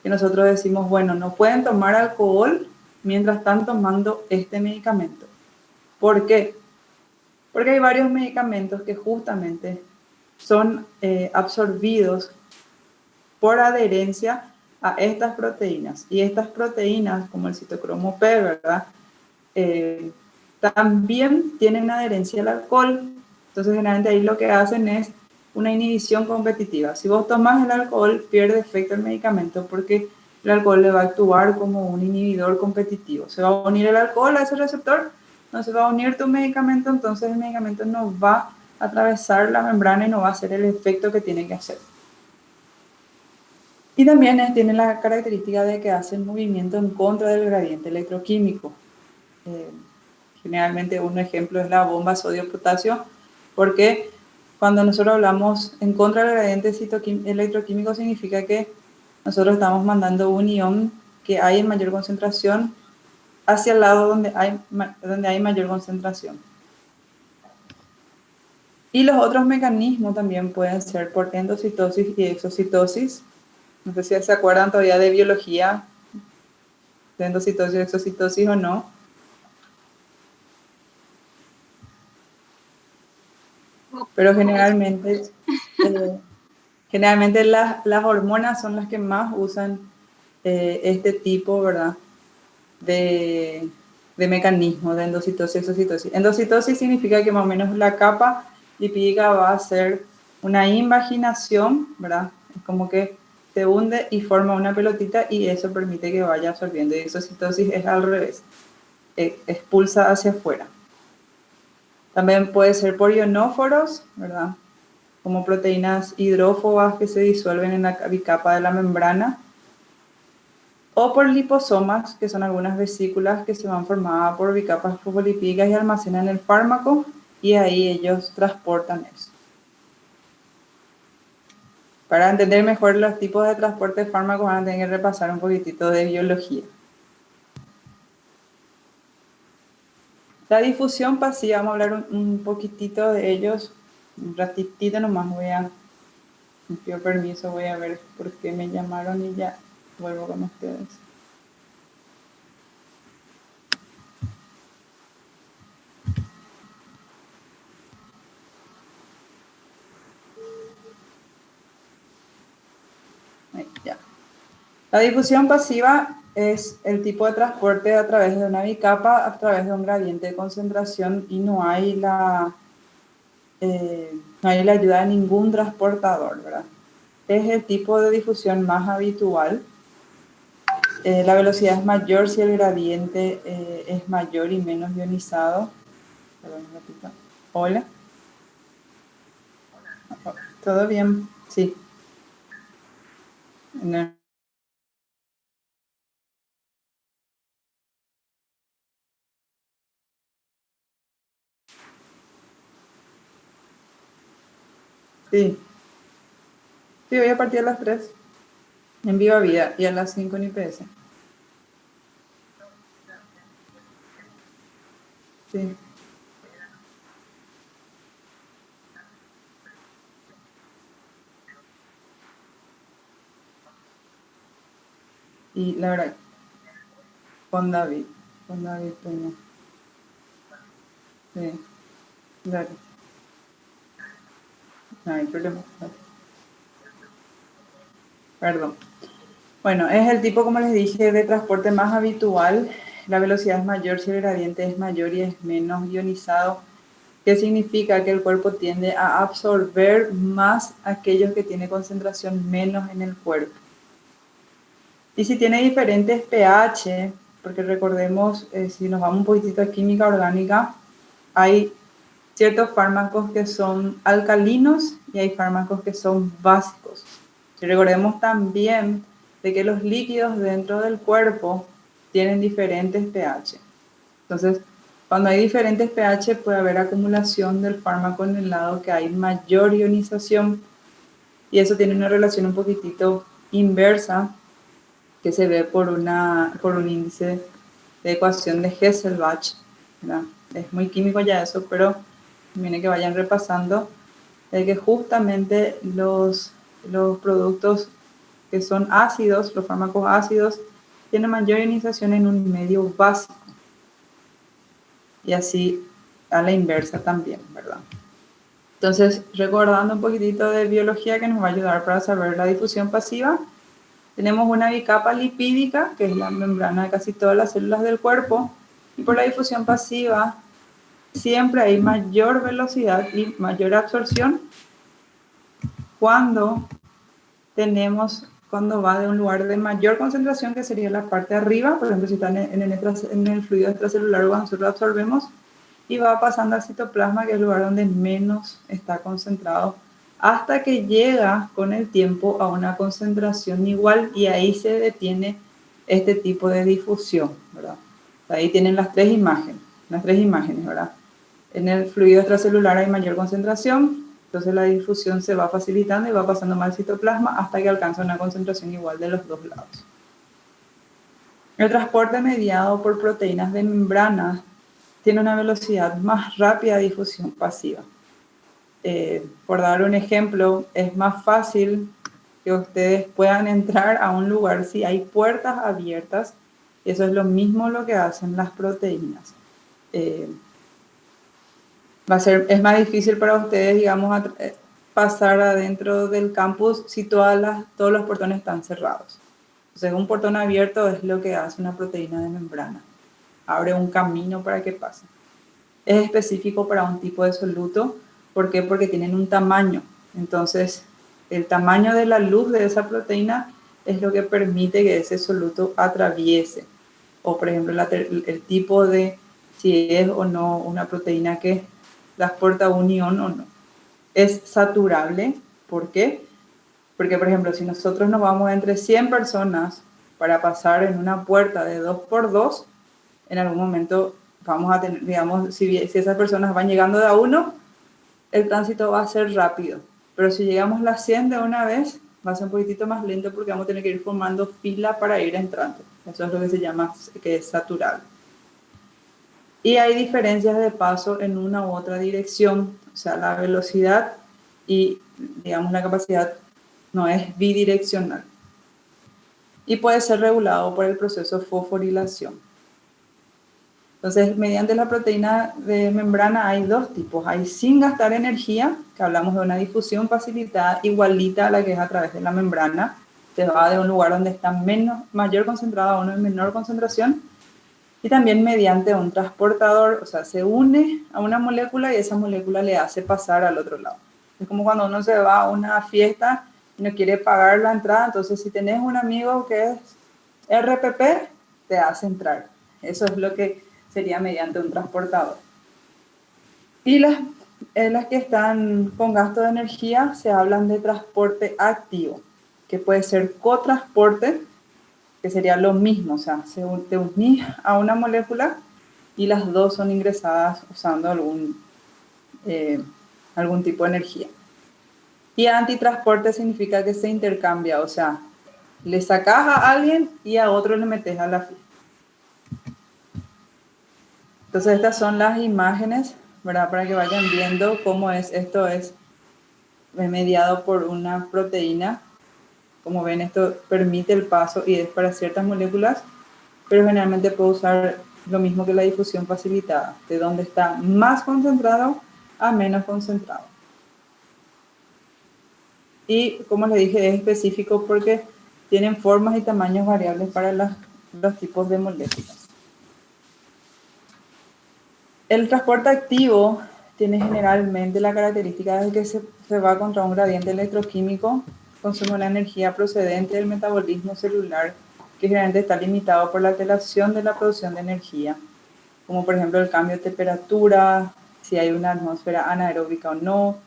que nosotros decimos, bueno, no pueden tomar alcohol mientras están tomando este medicamento. ¿Por qué? Porque hay varios medicamentos que justamente son absorbidos por adherencia a estas proteínas. Y estas proteínas, como el citocromo P, ¿verdad? También tienen adherencia al alcohol. Entonces, generalmente ahí lo que hacen es una inhibición competitiva. Si vos tomás el alcohol, pierde efecto el medicamento porque el alcohol le va a actuar como un inhibidor competitivo. Se va a unir el alcohol a ese receptor, no se va a unir tu medicamento, entonces el medicamento no va a atravesar la membrana y no va a hacer el efecto que tiene que hacer. Y también tiene la característica de que hacen movimiento en contra del gradiente electroquímico. Generalmente un ejemplo es la bomba sodio-potasio, porque cuando nosotros hablamos en contra del gradiente electroquímico significa que nosotros estamos mandando un ion que hay en mayor concentración hacia el lado donde hay mayor concentración. Y los otros mecanismos también pueden ser por endocitosis y exocitosis. No sé si se acuerdan todavía de biología, de endocitosis y exocitosis o no. Pero generalmente las hormonas son las que más usan este tipo, ¿verdad? De mecanismo de endocitosis y exocitosis. Endocitosis significa que más o menos la capa lipídica va a ser una invaginación, ¿verdad? Es como que se hunde y forma una pelotita y eso permite que vaya absorbiendo. Y exocitosis es al revés, expulsa hacia afuera. También puede ser por ionóforos, ¿verdad? Como proteínas hidrófobas que se disuelven en la bicapa de la membrana, o por liposomas, que son algunas vesículas que se van formadas por bicapas fosfolipídicas y almacenan el fármaco, y ahí ellos transportan eso. Para entender mejor los tipos de transporte de fármacos van a tener que repasar un poquitito de biología. La difusión pasiva, vamos a hablar un poquitito de ellos, un ratitito nomás me pido permiso, voy a ver por qué me llamaron y ya vuelvo con ustedes. Ahí, ya. La difusión pasiva es el tipo de transporte a través de una bicapa, a través de un gradiente de concentración y no hay la ayuda de ningún transportador, ¿verdad? Es el tipo de difusión más habitual. La velocidad es mayor si el gradiente es mayor y menos ionizado. Perdón, un ratito. Hola. ¿Todo bien? Sí. No. Sí. Sí, voy a partir a las 3 en Viva Vida y a las 5 en IPS. Sí. Y la verdad, con David Peña. Sí, claro. No hay problema. Perdón. Bueno, es el tipo, como les dije, de transporte más habitual. La velocidad es mayor si el gradiente es mayor y es menos ionizado. ¿Qué significa? Que el cuerpo tiende a absorber más aquellos que tienen concentración menos en el cuerpo. Y si tiene diferentes pH, porque recordemos, si nos vamos un poquitito a química orgánica, hay ciertos fármacos que son alcalinos y hay fármacos que son básicos. Y recordemos también de que los líquidos dentro del cuerpo tienen diferentes pH. Entonces, cuando hay diferentes pH puede haber acumulación del fármaco en el lado que hay mayor ionización y eso tiene una relación un poquitito inversa que se ve por un índice de ecuación de Hesselbach, ¿verdad? Es muy químico ya eso, pero viene que vayan repasando de que justamente los productos que son ácidos, los fármacos ácidos, tienen mayor ionización en un medio básico. Y así a la inversa también, ¿verdad? Entonces, recordando un poquitito de biología que nos va a ayudar para saber la difusión pasiva, tenemos una bicapa lipídica, que es la membrana de casi todas las células del cuerpo, y por la difusión pasiva siempre hay mayor velocidad y mayor absorción cuando va de un lugar de mayor concentración, que sería la parte de arriba, por ejemplo, si está en el fluido extracelular, cuando nosotros lo absorbemos, y va pasando al citoplasma, que es el lugar donde menos está concentrado, hasta que llega con el tiempo a una concentración igual, y ahí se detiene este tipo de difusión, ¿verdad? Ahí tienen las tres imágenes, ¿verdad? En el fluido extracelular hay mayor concentración, entonces la difusión se va facilitando y va pasando más al citoplasma hasta que alcanza una concentración igual de los dos lados. El transporte mediado por proteínas de membrana tiene una velocidad más rápida de difusión pasiva. Por dar un ejemplo, es más fácil que ustedes puedan entrar a un lugar si hay puertas abiertas. Eso es lo mismo lo que hacen las proteínas. Es más difícil para ustedes, digamos, pasar adentro del campus si todos los portones están cerrados. Entonces, un portón abierto es lo que hace una proteína de membrana. Abre un camino para que pase. Es específico para un tipo de soluto. ¿Por qué? Porque tienen un tamaño. Entonces, el tamaño de la luz de esa proteína es lo que permite que ese soluto atraviese. O, por ejemplo, el tipo de si es o no una proteína que transporta un ion o no. Es saturable. ¿Por qué? Porque, por ejemplo, si nosotros nos vamos entre 100 personas para pasar en una puerta de 2x2, en algún momento vamos a tener, digamos, si esas personas van llegando de a uno, el tránsito va a ser rápido. Pero si llegamos las 100 de una vez, va a ser un poquitito más lento porque vamos a tener que ir formando fila para ir entrando. Eso es lo que se llama que es saturable. Y hay diferencias de paso en una u otra dirección, o sea, la velocidad y, digamos, la capacidad no es bidireccional. Y puede ser regulado por el proceso fosforilación. Entonces, mediante la proteína de membrana hay dos tipos. Hay sin gastar energía, que hablamos de una difusión facilitada igualita a la que es a través de la membrana. Se va de un lugar donde está mayor concentrado a uno en menor concentración. Y también mediante un transportador, o sea, se une a una molécula y esa molécula le hace pasar al otro lado. Es como cuando uno se va a una fiesta y no quiere pagar la entrada, entonces si tenés un amigo que es RPP, te hace entrar. Eso es lo que sería mediante un transportador. Y las que están con gasto de energía se hablan de transporte activo, que puede ser cotransporte, que sería lo mismo, o sea, te unís a una molécula y las dos son ingresadas usando algún tipo de energía. Y antitransporte significa que se intercambia, o sea, le sacás a alguien y a otro le metes a la fiesta. Entonces estas son las imágenes, ¿verdad? Para que vayan viendo cómo es. Esto es mediado por una proteína. Como ven, esto permite el paso y es para ciertas moléculas, pero generalmente puedo usar lo mismo que la difusión facilitada, de donde está más concentrado a menos concentrado. Y como les dije, es específico porque tienen formas y tamaños variables para los tipos de moléculas. El transporte activo tiene generalmente la característica de que se va contra un gradiente electroquímico, consume una energía procedente del metabolismo celular que generalmente está limitado por la alteración de la producción de energía, como por ejemplo el cambio de temperatura, si hay una atmósfera anaeróbica o no,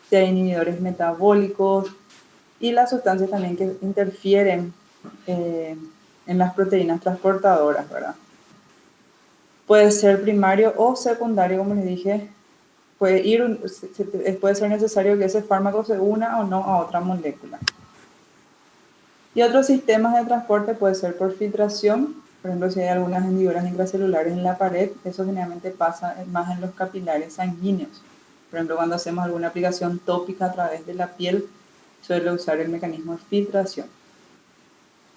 si hay inhibidores metabólicos y las sustancias también que interfieren en las proteínas transportadoras, ¿verdad? Puede ser primario o secundario, como les dije. Puede ser necesario que ese fármaco se una o no a otra molécula. Y otros sistemas de transporte puede ser por filtración. Por ejemplo, si hay algunas hendiduras intracelulares en la pared, eso generalmente pasa más en los capilares sanguíneos. Por ejemplo, cuando hacemos alguna aplicación tópica a través de la piel, suele usar el mecanismo de filtración.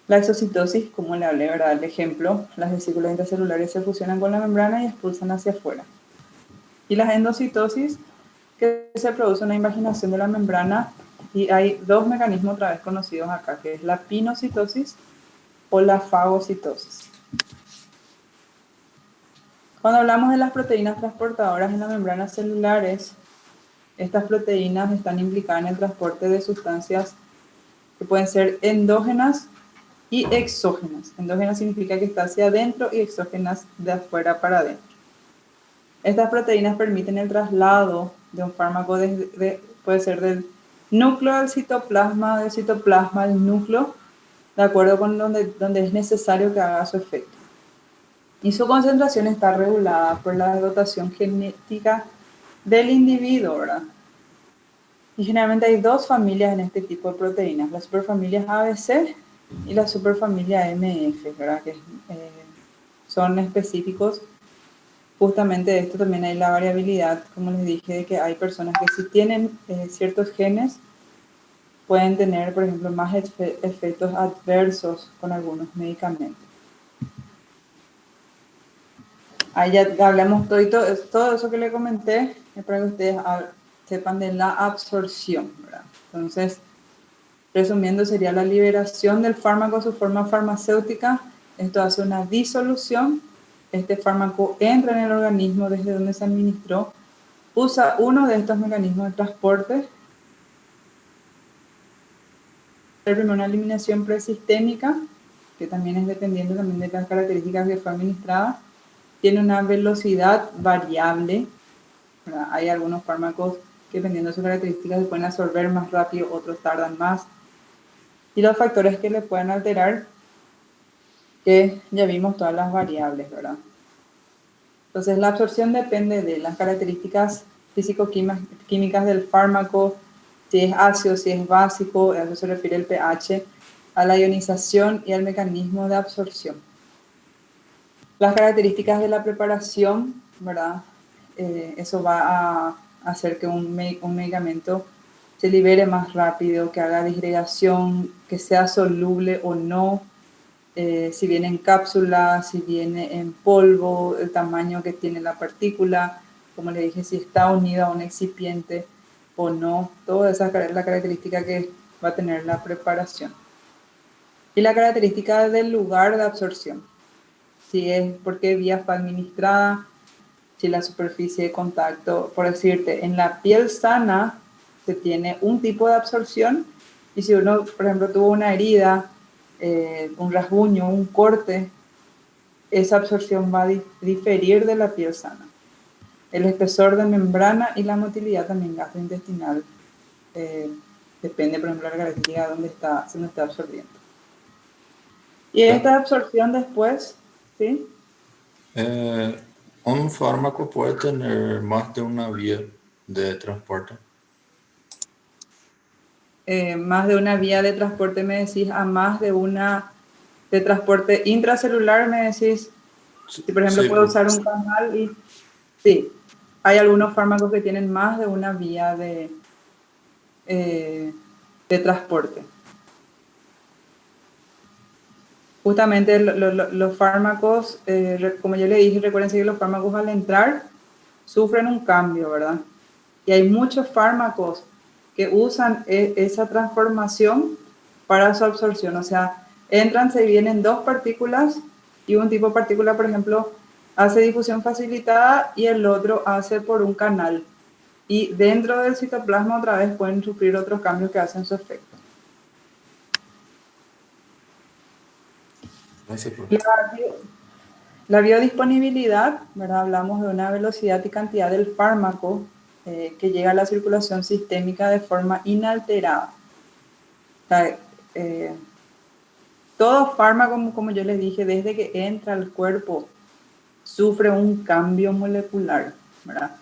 La exocitosis, como le hablé, ¿verdad? El ejemplo, las vesículas intracelulares se fusionan con la membrana y expulsan hacia afuera. Y la endocitosis, que se produce una invaginación de la membrana Y hay dos mecanismos otra vez conocidos acá, que es la pinocitosis o la fagocitosis. Cuando hablamos de las proteínas transportadoras en las membranas celulares, estas proteínas están implicadas en el transporte de sustancias que pueden ser endógenas y exógenas. Endógenas significa que está hacia adentro y exógenas de afuera para adentro. Estas proteínas permiten el traslado de un fármaco puede ser del núcleo al citoplasma, del citoplasma al núcleo, de acuerdo con donde es necesario que haga su efecto. Y su concentración está regulada por la dotación genética del individuo, ¿verdad? Y generalmente hay dos familias en este tipo de proteínas, las superfamilias ABC y la superfamilia MF, ¿verdad? Que son específicos. Justamente de esto también hay la variabilidad, como les dije, de que hay personas que si tienen ciertos genes pueden tener, por ejemplo, más efectos adversos con algunos medicamentos. Ahí ya hablamos todo eso que le comenté, es para que ustedes sepan de la absorción, ¿verdad? Entonces, resumiendo, sería la liberación del fármaco a su forma farmacéutica. Esto hace una disolución. Este fármaco entra en el organismo desde donde se administró, usa uno de estos mecanismos de transporte. Primero una eliminación presistémica, que también es dependiente también de las características que fue administrada. Tiene una velocidad variable, ¿verdad? Hay algunos fármacos que dependiendo de sus características se pueden absorber más rápido, otros tardan más. Y los factores que le pueden alterar, que ya vimos todas las variables, ¿verdad? Entonces la absorción depende de las características físico-químicas del fármaco, si es ácido, si es básico, a eso se refiere el pH, a la ionización y al mecanismo de absorción. Las características de la preparación, ¿verdad? Eso va a hacer que un medicamento se libere más rápido, que haga disgregación, que sea soluble o no, si viene en cápsula, si viene en polvo, el tamaño que tiene la partícula, como le dije, si está unida a un excipiente o no, toda esa es la característica que va a tener la preparación. Y la característica del lugar de absorción, si es por qué vía fue administrada, si la superficie de contacto, por decirte, en la piel sana se tiene un tipo de absorción y si uno, por ejemplo, tuvo una herida, un rasguño, un corte, esa absorción va a diferir de la piel sana. El espesor de membrana y la motilidad también gastrointestinal depende, por ejemplo, de la característica de dónde está absorbiendo. Y esta absorción después, ¿sí? ¿Un fármaco puede tener más de una vía de transporte? Más de una vía de transporte, me decís, a más de una de transporte intracelular, me decís, si por ejemplo Sí, puedo usar un canal y sí, hay algunos fármacos que tienen más de una vía de transporte. Justamente los fármacos, como yo le dije, recuérdense que los fármacos al entrar sufren un cambio, ¿verdad? Y hay muchos fármacos que usan esa transformación para su absorción. O sea, entran, se vienen dos partículas y un tipo de partícula, por ejemplo, hace difusión facilitada y el otro hace por un canal. Y dentro del citoplasma otra vez pueden sufrir otros cambios que hacen su efecto. La biodisponibilidad, ¿verdad? Hablamos de una velocidad y cantidad del fármaco que llega a la circulación sistémica de forma inalterada. O sea, todo fármaco, como yo les dije, desde que entra al cuerpo, sufre un cambio molecular, ¿verdad?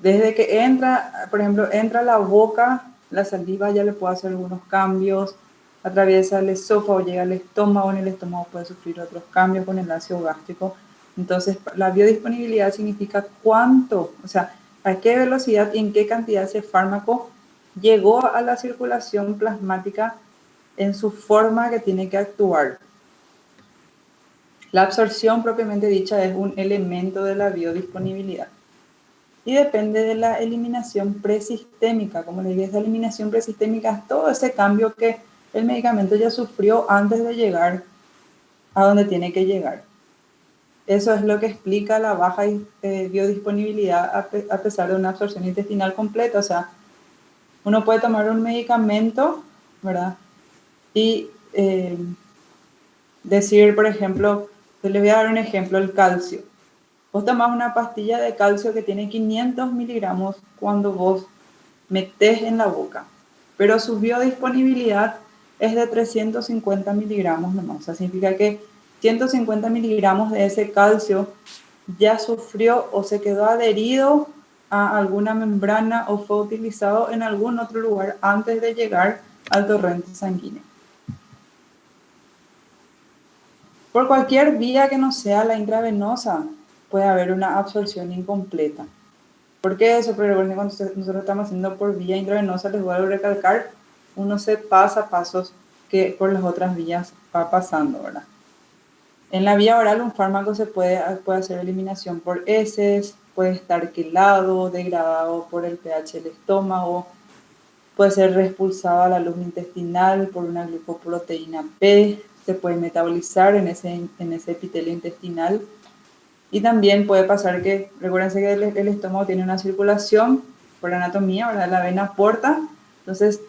Desde que entra, por ejemplo, entra a la boca, la saliva ya le puede hacer algunos cambios, atraviesa el esófago, llega al estómago, en el estómago puede sufrir otros cambios con el ácido gástrico. Entonces, la biodisponibilidad significa cuánto, o sea, a qué velocidad y en qué cantidad ese fármaco llegó a la circulación plasmática en su forma que tiene que actuar. La absorción propiamente dicha es un elemento de la biodisponibilidad. y depende de la eliminación presistémica. Como les dije, esa eliminación presistémica es todo ese cambio que el medicamento ya sufrió antes de llegar a donde tiene que llegar. Eso es lo que explica la baja biodisponibilidad a pesar de una absorción intestinal completa. O sea, uno puede tomar un medicamento, ¿verdad? Y decir, por ejemplo, les voy a dar un ejemplo, el calcio. Vos tomás una pastilla de calcio que tiene 500 miligramos cuando vos metés en la boca, pero su biodisponibilidad es de 350 miligramos nomás. O sea, significa que 150 miligramos de ese calcio ya sufrió o se quedó adherido a alguna membrana o fue utilizado en algún otro lugar antes de llegar al torrente sanguíneo. Por cualquier vía que no sea la intravenosa, puede haber una absorción incompleta. ¿Por qué eso? Pero cuando nosotros estamos haciendo por vía intravenosa, les vuelvo a recalcar, uno se pasa pasos que por las otras vías va pasando, ¿verdad? En la vía oral un fármaco se puede hacer eliminación por heces, puede estar quelado, degradado por el pH del estómago, puede ser expulsado a la luz intestinal por una glucoproteína P, se puede metabolizar en ese epitelio intestinal. Y también puede pasar que, recuérdense que el estómago tiene una circulación por anatomía, ¿verdad? La vena porta, entonces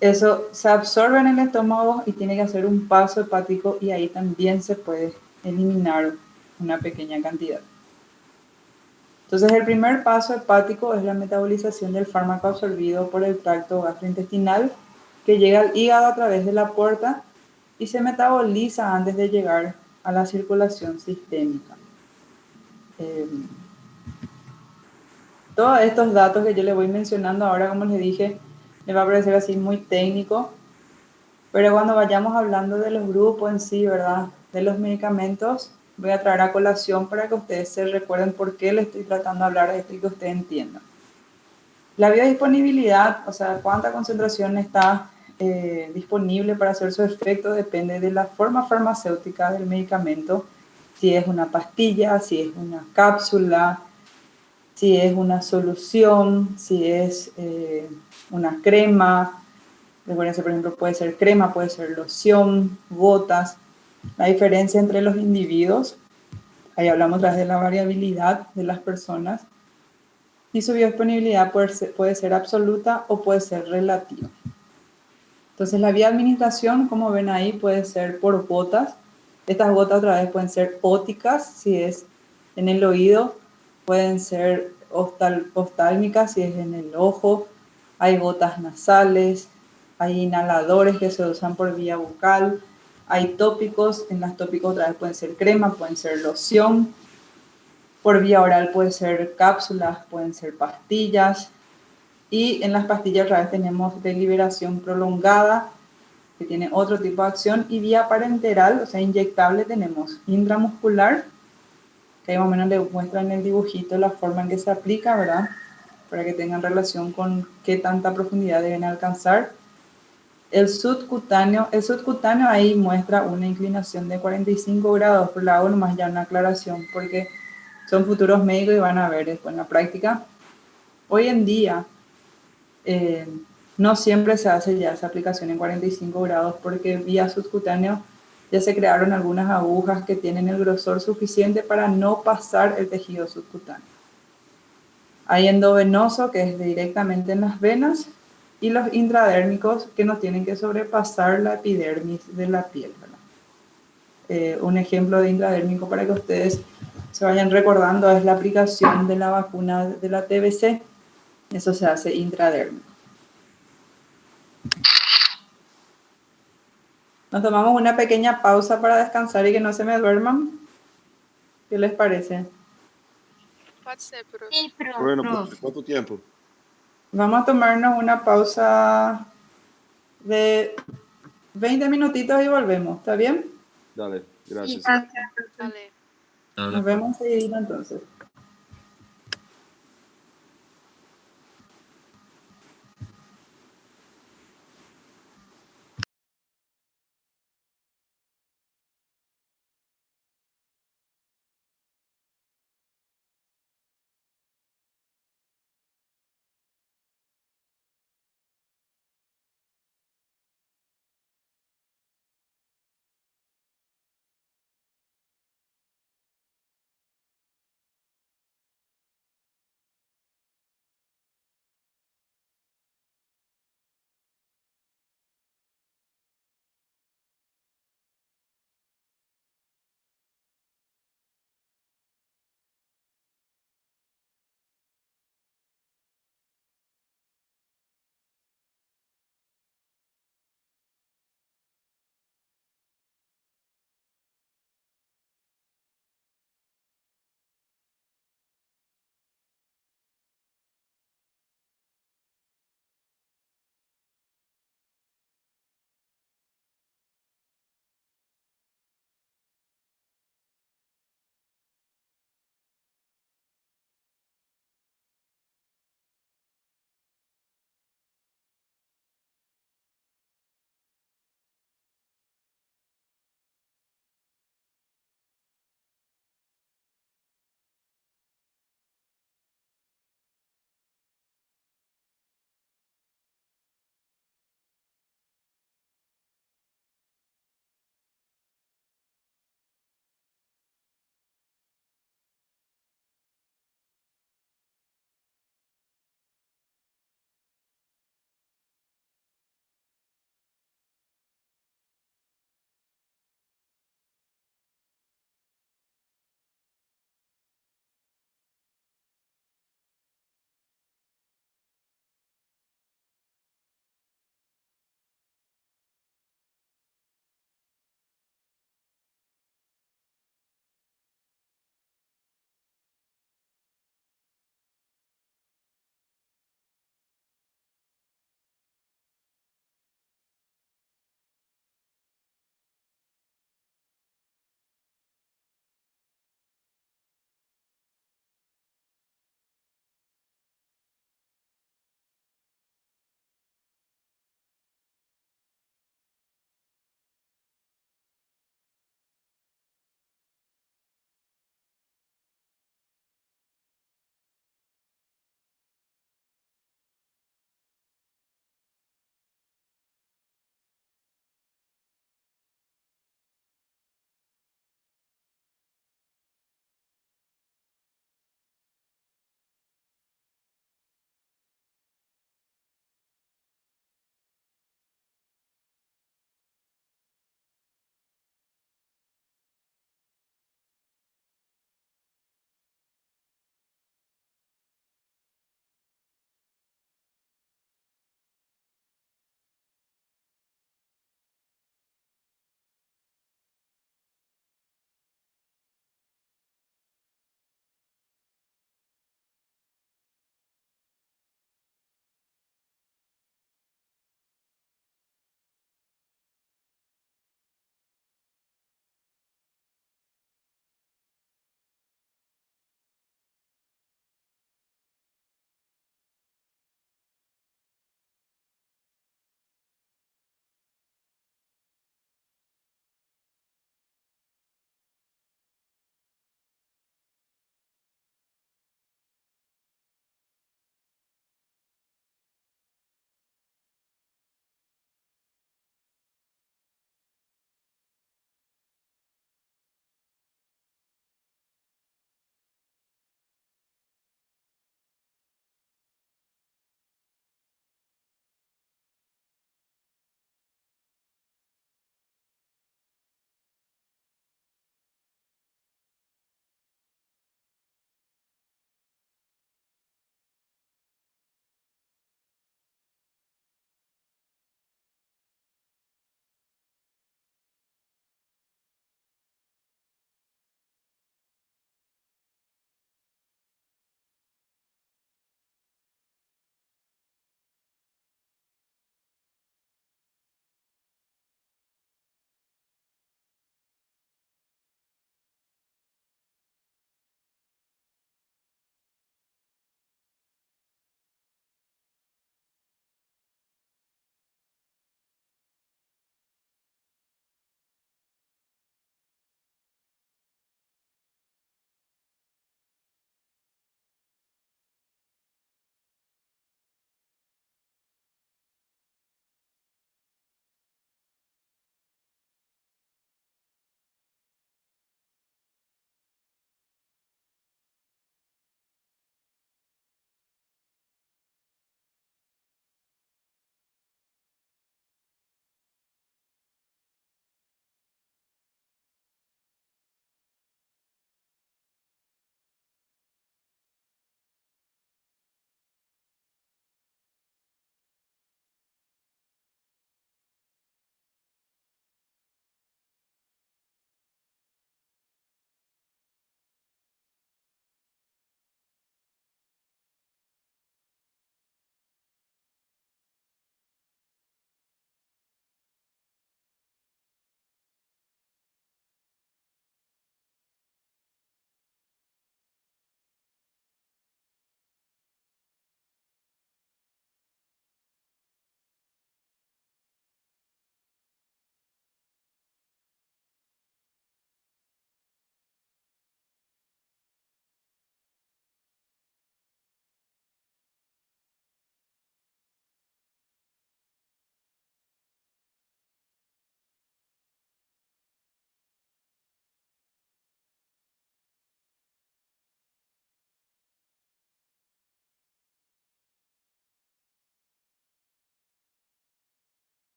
eso se absorbe en el estómago y tiene que hacer un paso hepático y ahí también se puede eliminar una pequeña cantidad. Entonces el primer paso hepático es la metabolización del fármaco absorbido por el tracto gastrointestinal que llega al hígado a través de la porta y se metaboliza antes de llegar a la circulación sistémica. Todos estos datos que yo les voy mencionando ahora, como les dije, les va a parecer así muy técnico, pero cuando vayamos hablando de los grupos en sí, ¿verdad? De los medicamentos, voy a traer a colación para que ustedes se recuerden por qué les estoy tratando de hablar de esto y que ustedes entiendan. La biodisponibilidad, o sea, cuánta concentración está disponible para hacer su efecto, depende de la forma farmacéutica del medicamento, si es una pastilla, si es una cápsula, si es una solución, si es una crema. Recuerden, por ejemplo, puede ser crema, puede ser loción, gotas. La diferencia entre los individuos, ahí hablamos otra vez de la variabilidad de las personas, y su biodisponibilidad puede ser absoluta o puede ser relativa. Entonces, la vía de administración, como ven ahí, puede ser por gotas. Estas gotas otra vez pueden ser óticas, si es en el oído, pueden ser oftálmicas, si es en el ojo. Hay gotas nasales, hay inhaladores que se usan por vía bucal, hay tópicos, en las tópicos otra vez pueden ser crema, pueden ser loción. Por vía oral puede ser cápsulas, pueden ser pastillas. Y en las pastillas otra vez tenemos de liberación prolongada, que tiene otro tipo de acción. Y vía parenteral, o sea, inyectable, tenemos intramuscular, que ahí más o menos les muestra en el dibujito la forma en que se aplica, ¿verdad? Para que tengan relación con qué tanta profundidad deben alcanzar. El subcutáneo ahí muestra una inclinación de 45 grados, pero le hago nomás ya una aclaración, porque son futuros médicos y van a ver después en la práctica. Hoy en día no siempre se hace ya esa aplicación en 45 grados porque vía subcutáneo ya se crearon algunas agujas que tienen el grosor suficiente para no pasar el tejido subcutáneo. Hay endovenoso, que es directamente en las venas, y los intradérmicos que no tienen que sobrepasar la epidermis de la piel, ¿verdad? Un ejemplo de intradérmico para que ustedes se vayan recordando es la aplicación de la vacuna de la TBC. Eso se hace intradérmico. Nos tomamos una pequeña pausa para descansar y que no se me duerman. ¿Qué les parece? Pode ser, prof. Sí, profe. Bueno, Prof. ¿por cuánto tiempo? Vamos a tomarnos una pausa de 20 minutitos y volvemos. ¿Está bien? Dale, Sí, gracias. gracias. Vale. Nos vemos enseguida entonces.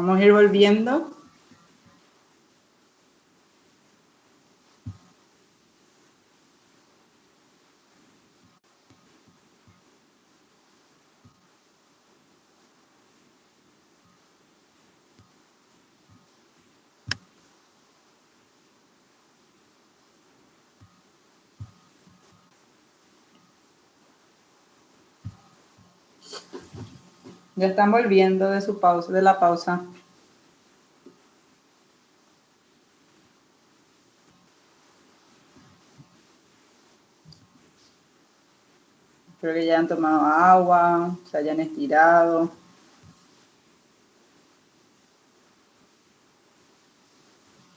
Vamos a ir volviendo. Ya están volviendo de su pausa, de la pausa. Espero que ya han tomado agua, se hayan estirado.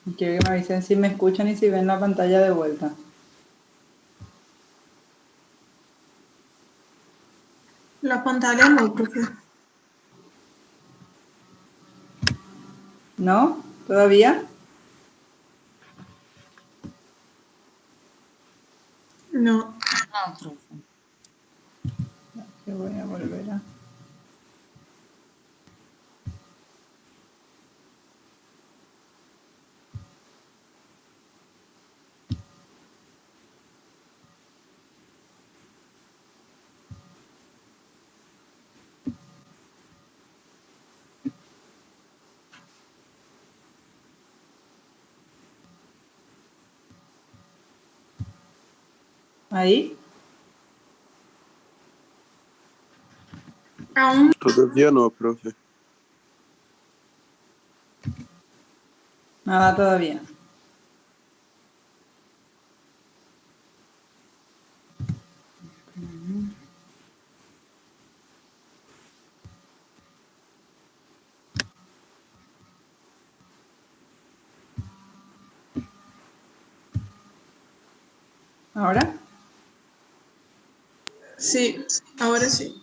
Y quiero que me avisen si me escuchan y si ven la pantalla de vuelta. La pantalla no, profe. ¿No? ¿Todavía? No. No, profe. Que voy a volver a... Ahí. Aún Todavía no, profe. Nada todavía. ¿Ahora? sí, ahora sí.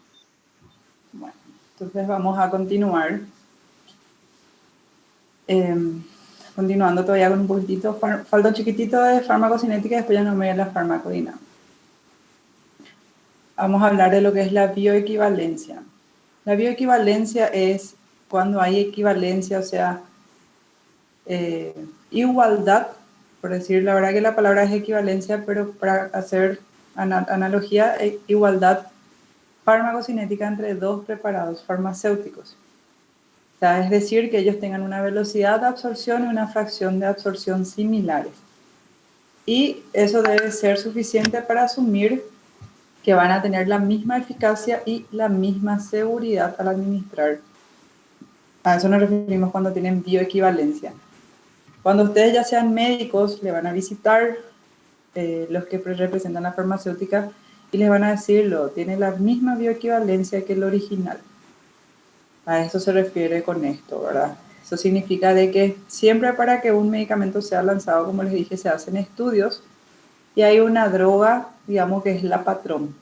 Bueno, entonces vamos a continuar. Continuando todavía con un poquitito, falta un chiquitito de farmacocinética y después ya no me voy a la farmacodinámica. Vamos a hablar de lo que es la bioequivalencia. La bioequivalencia es cuando hay equivalencia, o sea, igualdad, por decir la verdad que la palabra es equivalencia, pero para hacer analogía, igualdad farmacocinética entre dos preparados farmacéuticos. O sea, es decir, que ellos tengan una velocidad de absorción y una fracción de absorción similares. Y eso debe ser suficiente para asumir que van a tener la misma eficacia y la misma seguridad al administrar. A eso nos referimos cuando tienen bioequivalencia. Cuando ustedes ya sean médicos, le van a visitar los que representan la farmacéutica y les van a decirlo, tiene la misma bioequivalencia que el original. A eso se refiere con esto, ¿verdad? Eso significa de que siempre para que un medicamento sea lanzado, como les dije, se hacen estudios y hay una droga, digamos, que es la patrón.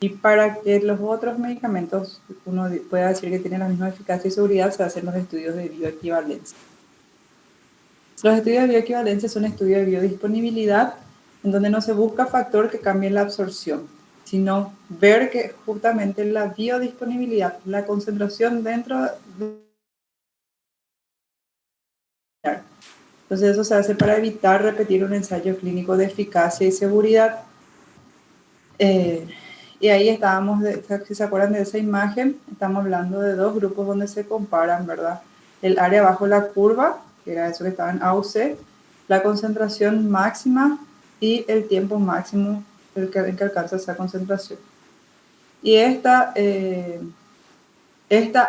Y para que los otros medicamentos uno pueda decir que tienen la misma eficacia y seguridad, se hacen los estudios de bioequivalencia. Los estudios de bioequivalencia son estudios de biodisponibilidad, en donde no se busca factor que cambie la absorción, sino ver que justamente la biodisponibilidad, la concentración dentro de... Entonces eso se hace para evitar repetir un ensayo clínico de eficacia y seguridad. Y ahí estábamos, si se acuerdan de esa imagen, estamos hablando de dos grupos donde se comparan, ¿verdad? El área bajo la curva, que era eso que estaba en AUC, la concentración máxima y el tiempo máximo en que alcanza esa concentración. Y esta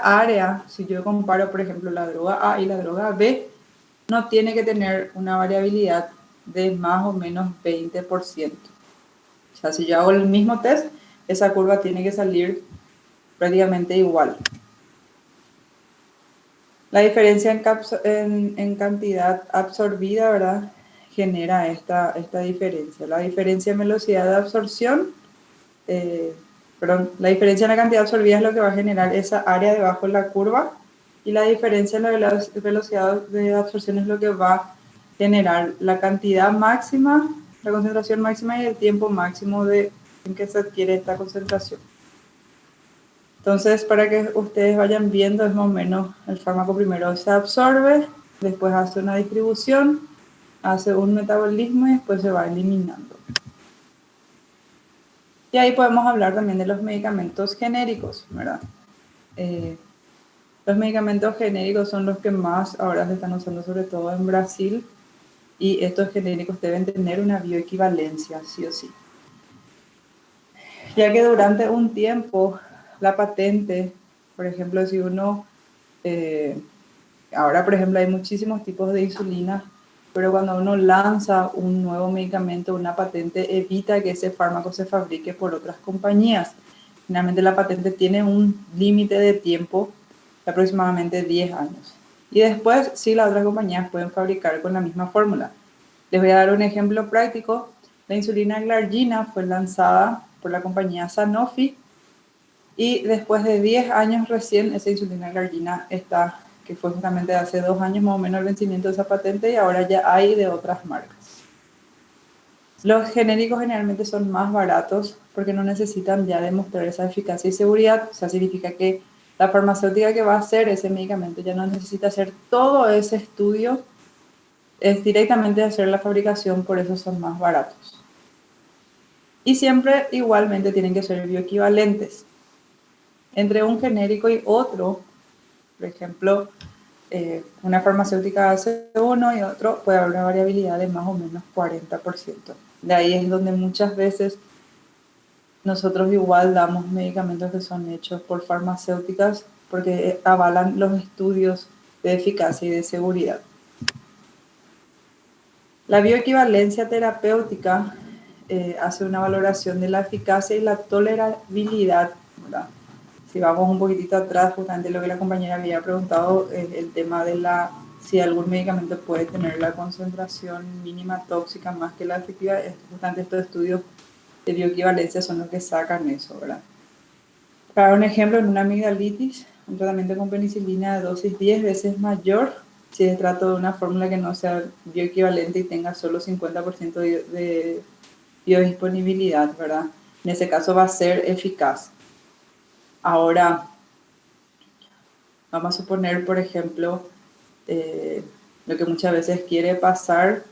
área, si yo comparo, por ejemplo, la droga A y la droga B, no tiene que tener una variabilidad de más o menos 20%. O sea, si yo hago el mismo test, esa curva tiene que salir prácticamente igual. La diferencia en cantidad absorbida, ¿verdad?, genera esta diferencia. La diferencia en velocidad de absorción, la diferencia en la cantidad absorbida es lo que va a generar esa área debajo de la curva, y la diferencia en la velocidad de absorción es lo que va a generar la cantidad máxima, la concentración máxima y el tiempo máximo en que se adquiere esta concentración. Entonces, para que ustedes vayan viendo, es más o menos el fármaco primero se absorbe, después hace una distribución, hace un metabolismo y después se va eliminando. Y ahí podemos hablar también de los medicamentos genéricos, ¿verdad? Los medicamentos genéricos son los que más ahora se están usando, sobre todo en Brasil, y estos genéricos deben tener una bioequivalencia, sí o sí. Ya que durante un tiempo la patente, por ejemplo, si uno, ahora por ejemplo hay muchísimos tipos de insulina, pero cuando uno lanza un nuevo medicamento, una patente evita que ese fármaco se fabrique por otras compañías. Finalmente la patente tiene un límite de tiempo de aproximadamente 10 años. Y después sí las otras compañías pueden fabricar con la misma fórmula. Les voy a dar un ejemplo práctico. La insulina glargina fue lanzada por la compañía Sanofi y después de 10 años recién esa insulina glargina está, que fue justamente hace 2 años más o menos el vencimiento de esa patente, y ahora ya hay de otras marcas. Los genéricos generalmente son más baratos porque no necesitan ya demostrar esa eficacia y seguridad. O sea, significa que la farmacéutica que va a hacer ese medicamento ya no necesita hacer todo ese estudio, es directamente hacer la fabricación, por eso son más baratos. Y siempre igualmente tienen que ser bioequivalentes. Entre un genérico y otro, por ejemplo, una farmacéutica hace uno y otro, puede haber una variabilidad de más o menos 40%. De ahí es donde muchas veces nosotros igual damos medicamentos que son hechos por farmacéuticas porque avalan los estudios de eficacia y de seguridad. La bioequivalencia terapéutica hace una valoración de la eficacia y la tolerabilidad, ¿verdad? Si vamos un poquitito atrás, justamente lo que la compañera había preguntado, el tema de si algún medicamento puede tener la concentración mínima tóxica más que la efectiva, justamente estos estudios de bioequivalencia son los que sacan eso, ¿verdad? Para un ejemplo, en una amigdalitis, un tratamiento con penicilina de dosis 10 veces mayor, si se trata de una fórmula que no sea bioequivalente y tenga solo 50% de biodisponibilidad, ¿verdad? En ese caso va a ser eficaz. Ahora, vamos a suponer, por ejemplo, lo que muchas veces quiere pasar,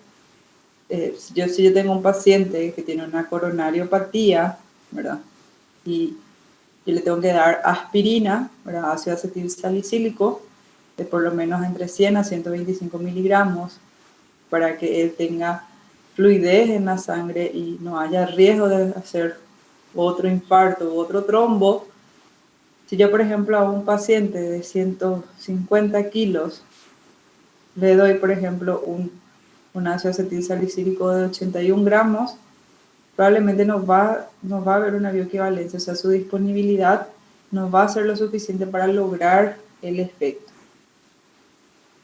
si yo tengo un paciente que tiene una coronariopatía, ¿verdad? Y yo le tengo que dar aspirina, ¿verdad? Ácido acetil salicílico, de por lo menos entre 100 a 125 miligramos, para que él tenga fluidez en la sangre y no haya riesgo de hacer otro infarto u otro trombo. Si yo, por ejemplo, a un paciente de 150 kilos le doy, por ejemplo, un ácido acetil salicílico de 81 gramos, probablemente no va a haber una bioequivalencia, o sea, su disponibilidad no va a ser lo suficiente para lograr el efecto.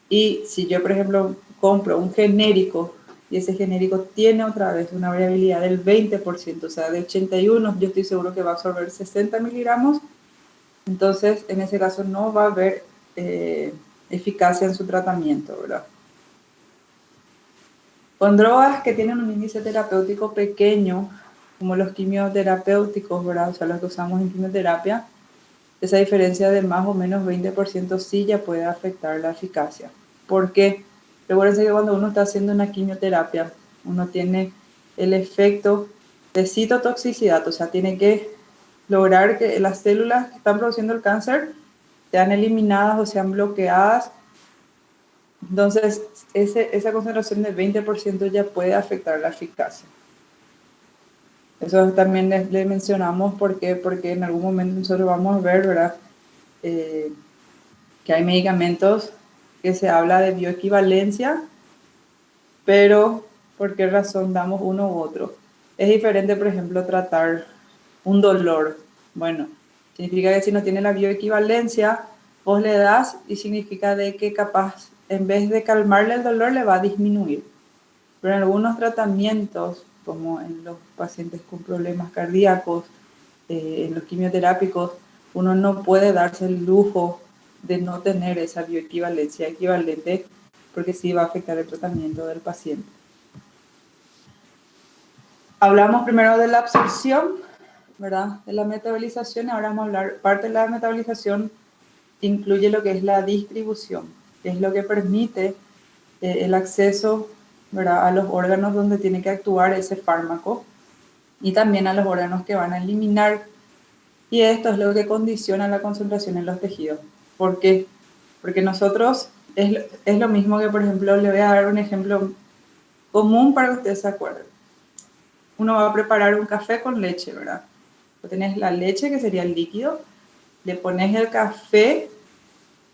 Y si yo, por ejemplo, compro un genérico y ese genérico tiene otra vez una variabilidad del 20%, o sea, de 81, yo estoy seguro que va a absorber 60 miligramos, entonces en ese caso no va a haber eficacia en su tratamiento, ¿verdad? Con drogas que tienen un índice terapéutico pequeño, como los quimioterapéuticos, ¿verdad? O sea, los que usamos en quimioterapia, esa diferencia de más o menos 20% sí ya puede afectar la eficacia. ¿Por qué? Recuerden que cuando uno está haciendo una quimioterapia, uno tiene el efecto de citotoxicidad, o sea, tiene que lograr que las células que están produciendo el cáncer sean eliminadas o sean bloqueadas. Entonces, esa concentración de 20% ya puede afectar la eficacia. Eso también le mencionamos porque en algún momento nosotros vamos a ver, ¿verdad? Que hay medicamentos que se habla de bioequivalencia, pero ¿por qué razón damos uno u otro? Es diferente, por ejemplo, tratar un dolor. Bueno, significa que si no tiene la bioequivalencia, vos le das y significa de que capaz, en vez de calmarle el dolor, le va a disminuir. Pero en algunos tratamientos, como en los pacientes con problemas cardíacos, en los quimioterápicos, uno no puede darse el lujo de no tener esa bioequivalencia equivalente porque sí va a afectar el tratamiento del paciente. Hablamos primero de la absorción. ¿verdad? De la metabolización, ahora vamos a hablar, parte de la metabolización incluye lo que es la distribución, que es lo que permite el acceso, ¿verdad?, a los órganos donde tiene que actuar ese fármaco y también a los órganos que van a eliminar. Y esto es lo que condiciona la concentración en los tejidos. ¿Por qué? Porque nosotros, es lo mismo que, por ejemplo, le voy a dar un ejemplo común para que ustedes se acuerden. Uno va a preparar un café con leche, ¿verdad? Tenés la leche, que sería el líquido, le pones el café,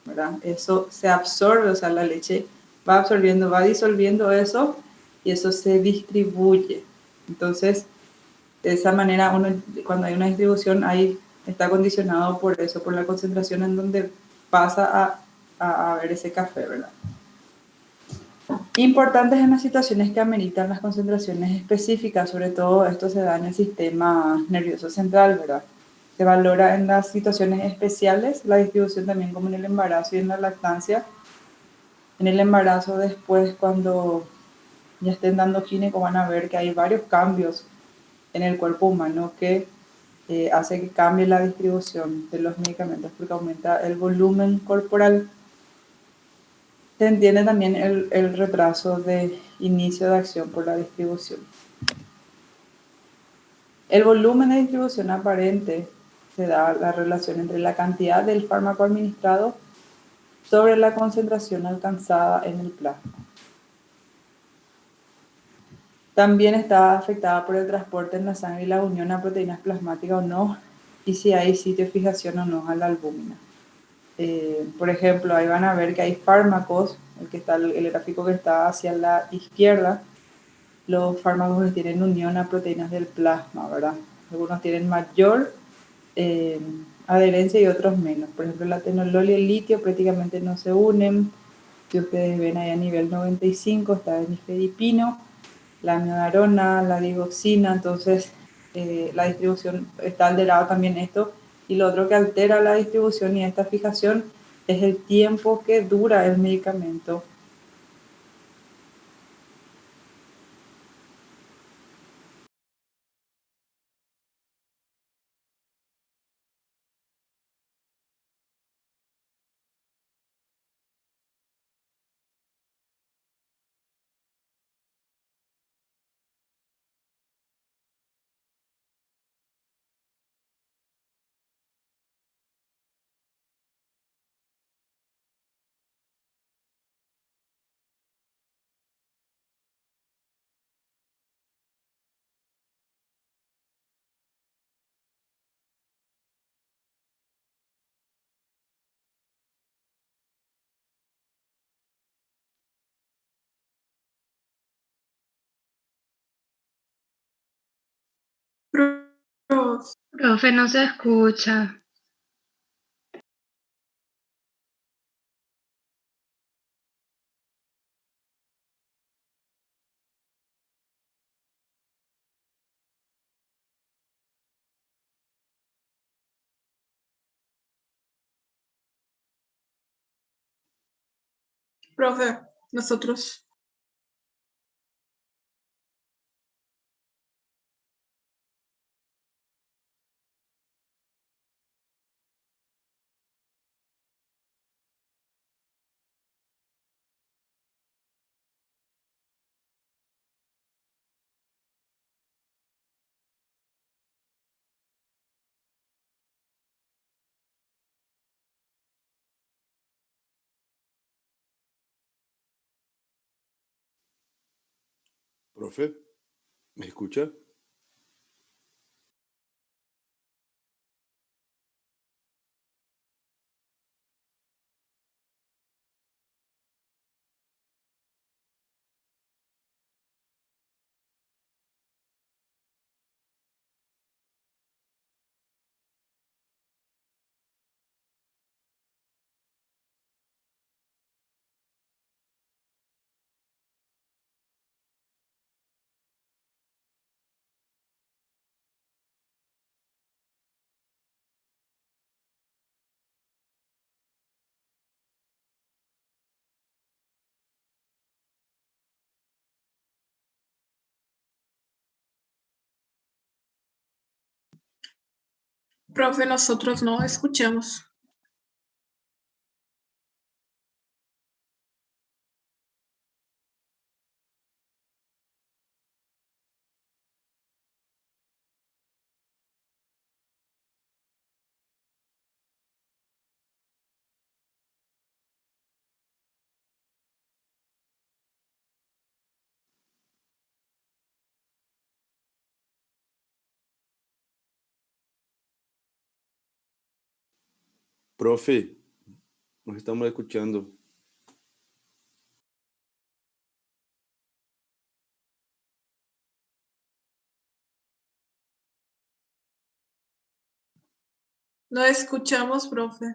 ¿verdad? Eso se absorbe, o sea, la leche va absorbiendo, va disolviendo eso y eso se distribuye. Entonces, de esa manera, cuando hay una distribución, ahí está condicionado por eso, por la concentración en donde pasa a ver ese café, ¿verdad? Importantes en las situaciones que ameritan las concentraciones específicas, sobre todo esto se da en el sistema nervioso central, ¿verdad? Se valora en las situaciones especiales la distribución también como en el embarazo y en la lactancia. En el embarazo después, cuando ya estén dando gineco, van a ver que hay varios cambios en el cuerpo humano que hace que cambie la distribución de los medicamentos porque aumenta el volumen corporal. Se entiende también el retraso de inicio de acción por la distribución. El volumen de distribución aparente se da la relación entre la cantidad del fármaco administrado sobre la concentración alcanzada en el plasma. También está afectada por el transporte en la sangre y la unión a proteínas plasmáticas o no, y si hay sitio de fijación o no a la albúmina. Por ejemplo, ahí van a ver que hay fármacos, el gráfico que está hacia la izquierda, los fármacos que tienen unión a proteínas del plasma, ¿verdad? Algunos tienen mayor adherencia y otros menos. Por ejemplo, la atenolol y el litio prácticamente no se unen. Si ustedes ven ahí a nivel 95 está el nifedipino, la amiodarona, la digoxina, entonces la distribución está alterada también esto. Y lo otro que altera la distribución y esta fijación es el tiempo que dura el medicamento. Prof, Profe, no se escucha. profe, nosotros. Profe, ¿me escucha? Profe, nosotros no escuchamos. Profe, nos estamos escuchando. No escuchamos, profe.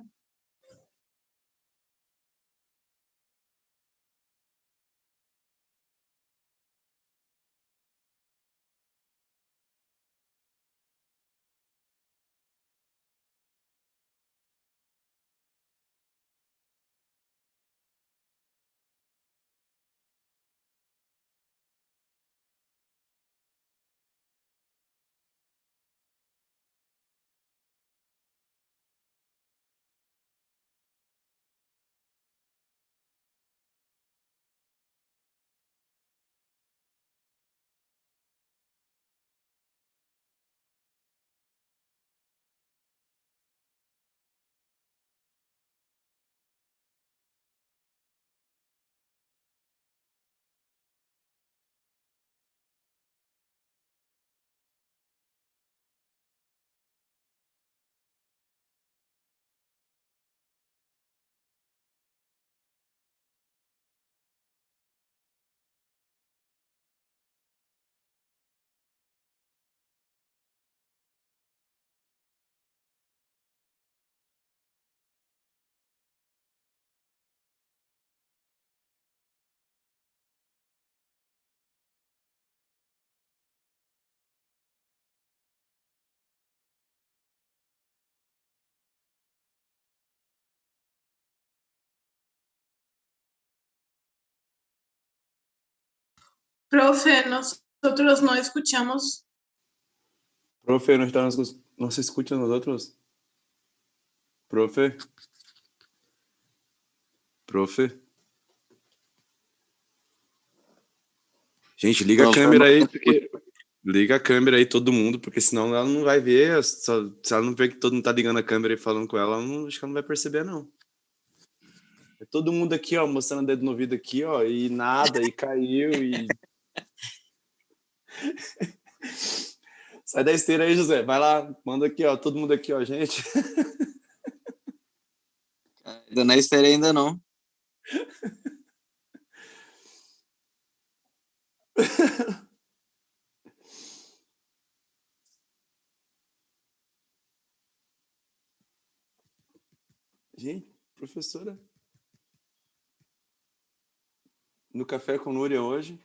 Profe, nosotros no escuchamos. Profe, no se escucha nosotros. Profe. Profe. Gente, liga a câmera aí, porque... Liga a câmera aí, todo mundo, porque senão ela não vai ver. Se ela não ver que todo mundo tá ligando a câmera e falando com ela, acho que ela não vai perceber, não. É todo mundo aqui, ó, mostrando o dedo no ouvido aqui, ó, e nada, e caiu, e... Sai da esteira aí, José. Vai lá, manda aqui, ó, todo mundo aqui, ó, gente. Ainda na esteira ainda não. Gente, professora. No Café com Núria hoje.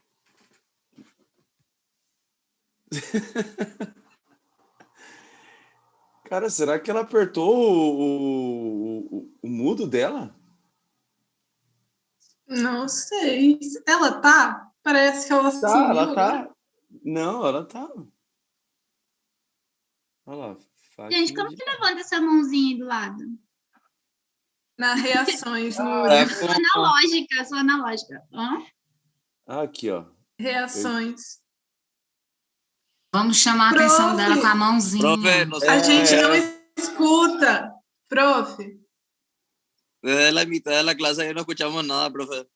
Cara, será que ela apertou o mudo dela? Não sei. Ela tá? Parece que ela Tá, sumiu ela agora. tá. Não, ela tá. Olha lá. Gente, como que levanta essa mãozinha aí do lado? Na reações, no Sou analógica. Hã? Aqui, ó. reações. Vamos chamar a atenção dela com a mãozinha. Profe, A gente não escuta. Profe. desde la mitad de la clase ya no escuchamos nada, profe.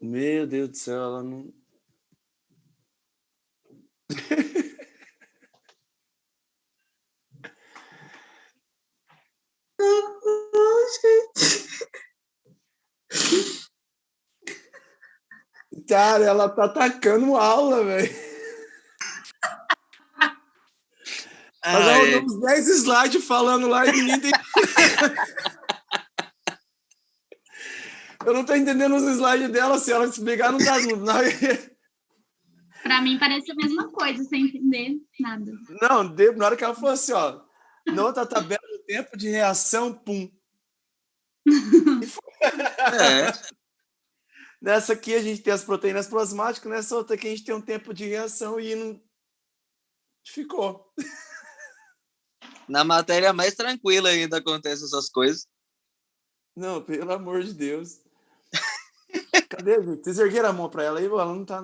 Meu Deus do céu, ela não... Cara, ela tá atacando aula, velho. Mas ela deu uns 10 slides falando lá e ninguém tem... Eu não tô entendendo os slides dela, se ela explicar, não dá... Pra mim parece a mesma coisa, sem entender nada. Não, na hora que ela falou assim, ó, na outra tabela do tempo de reação, pum. É. Nessa aqui a gente tem as proteínas plasmáticas, nessa outra aqui a gente tem um tempo de reação e não ficou. Na matéria mais tranquila ainda acontecem essas coisas. Não, pelo amor de Deus. Cadê, gente? Vocês ergueram a mão pra ela aí? Ela não tá...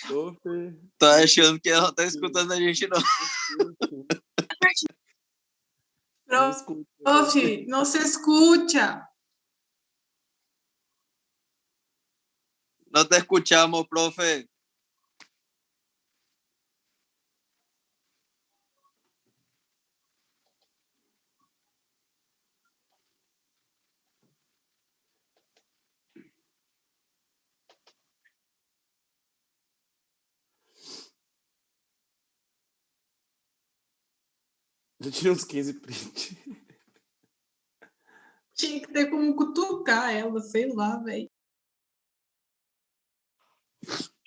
Tô achando que ela não tá escutando a gente, não. Prof, não se escucha. No te escuchamos, profe. Já tirei uns 15 print. Tinha que ter como cutucar ela, sei lá, velho.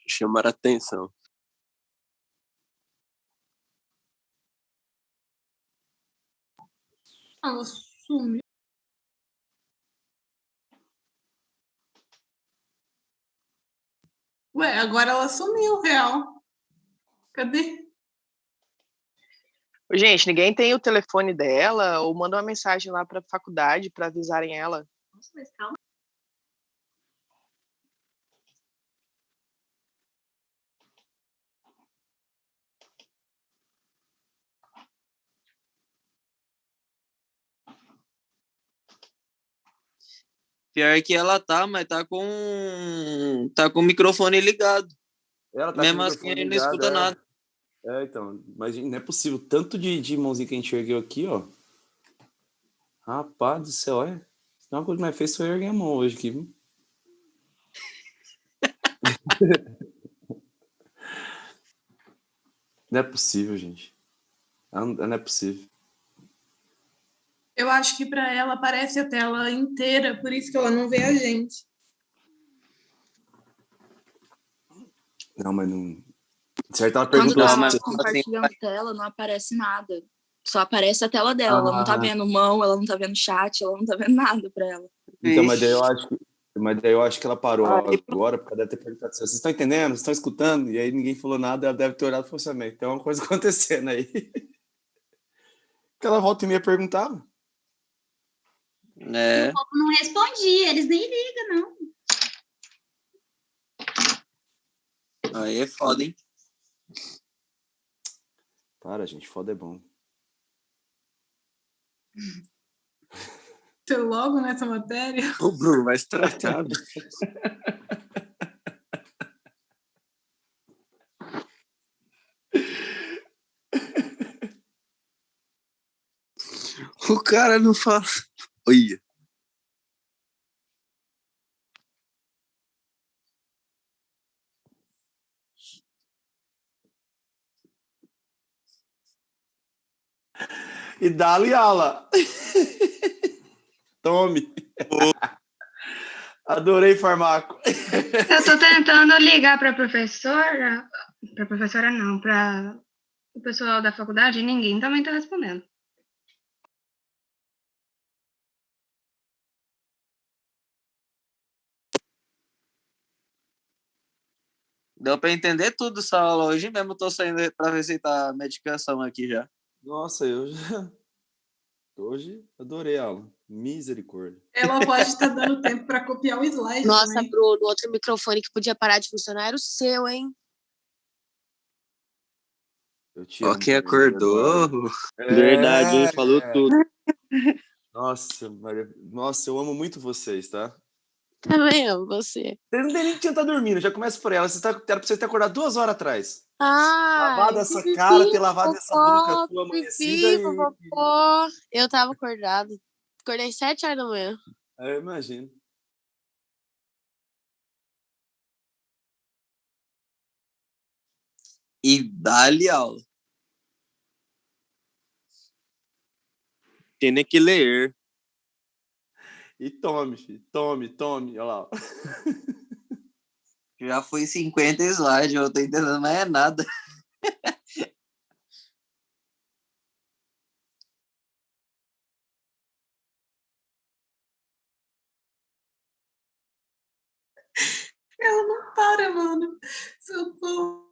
Chamar a atenção. Ela sumiu. Ué, agora ela sumiu, real. Cadê? Gente, ninguém tem o telefone dela ou manda uma mensagem lá para a faculdade para avisarem ela. Nossa, mas calma. Pior que ela tá, mas tá com o microfone ligado. Ela tá Mesmo com o assim, microfone ele não ligado, escuta nada. Então, mas não é possível. Tanto de mãozinha que a gente ergueu aqui, ó. Rapaz do céu, é. A única coisa que mais fez foi erguer a mão hoje aqui, viu? Não é possível, gente. Não é possível. Eu acho que para ela aparece a tela inteira, por isso que ela não vê a gente. Não, mas não... Certo, ela Quando perguntou tá se... compartilhando tela, não aparece nada. Só aparece a tela dela. Ela não tá vendo mão, ela não tá vendo chat, ela não tá vendo nada pra ela. Então, mas daí eu acho que ela parou agora, porque ela deve ter perguntado assim, vocês estão entendendo? Vocês estão escutando? E aí ninguém falou nada, ela deve ter olhado e falou assim, tem uma coisa acontecendo aí. Porque ela volta e meia perguntava. É. O povo não respondia, eles nem ligam, não. Aí é foda, hein? Para, gente, foda é bom. Tô logo nessa matéria. O Bruno vai se tratar. O cara não fala. Olha. E dá-lhe aula. Tome. Adorei farmaco. Eu tô tentando ligar pra professora não, pra o pessoal da faculdade e ninguém também tá respondendo. Deu pra entender tudo essa aula hoje mesmo. Tô saindo pra receitar a medicação aqui já. Nossa, eu já... Hoje adorei a aula. Misericórdia. Ela pode estar dando tempo para copiar o slide. Nossa, também. Bruno, outro microfone que podia parar de funcionar era o seu, hein? Ó, quem acordou. Verdade, hein? Falou tudo. Nossa, Maria... Nossa, eu amo muito vocês, tá? Também amo você. Vocês não tem nem que estar dormindo, já começa por ela. Era pra você ter acordado 2 horas atrás. Ah, Lavado essa cara, ter lavado essa boca tua amanhecida popó. Eu tava acordado. Acordei 7 horas da manhã. Eu imagino. E dá-lhe aula. Tem que ler. E tome, filho. Tome. Olha lá. Já foi 50 slides, eu não tô entendendo mais nada. Para, mano. Socorro.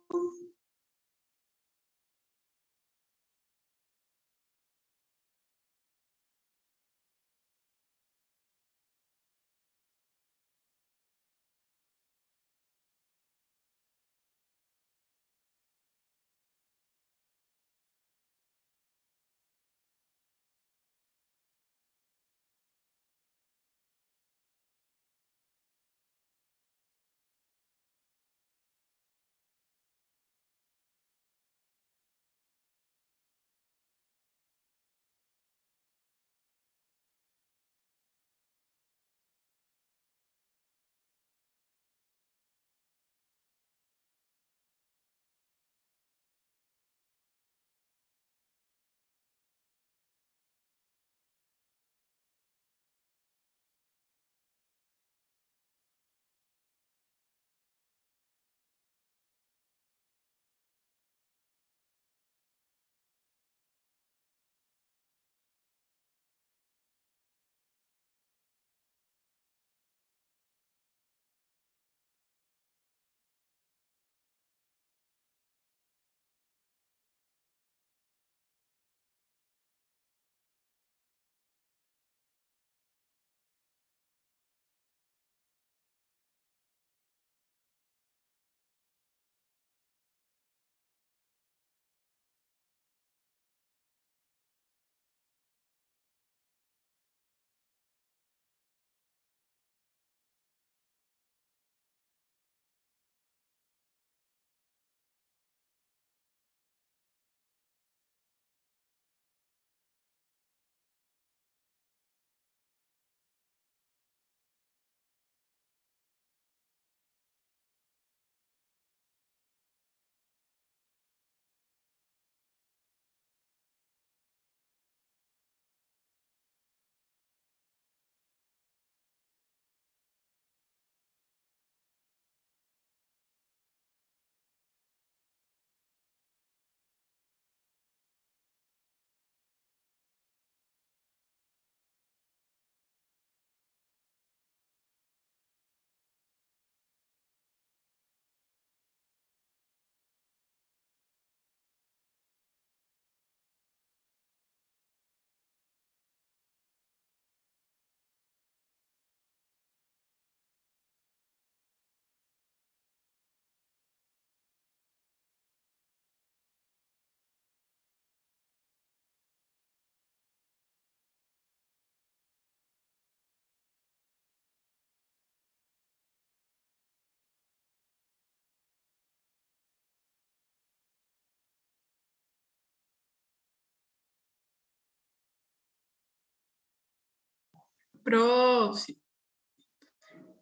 Prof.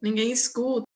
Ninguém escuta.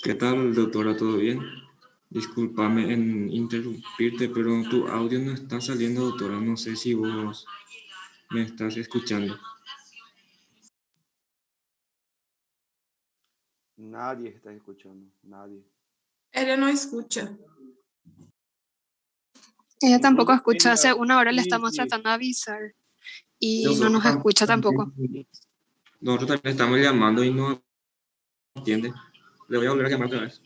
¿Qué tal, doctora? ¿Todo bien? Discúlpame en interrumpirte, pero tu audio no está saliendo, doctora. No sé si vos me estás escuchando. Nadie está escuchando, nadie. Ella no escucha. Ella tampoco escucha. Hace Ella, 1 hora le sí, estamos sí. tratando de avisar y no Nosotros nos escucha tampoco. Nosotros también estamos llamando y no atiende. Le voy a volver a llamar otra vez.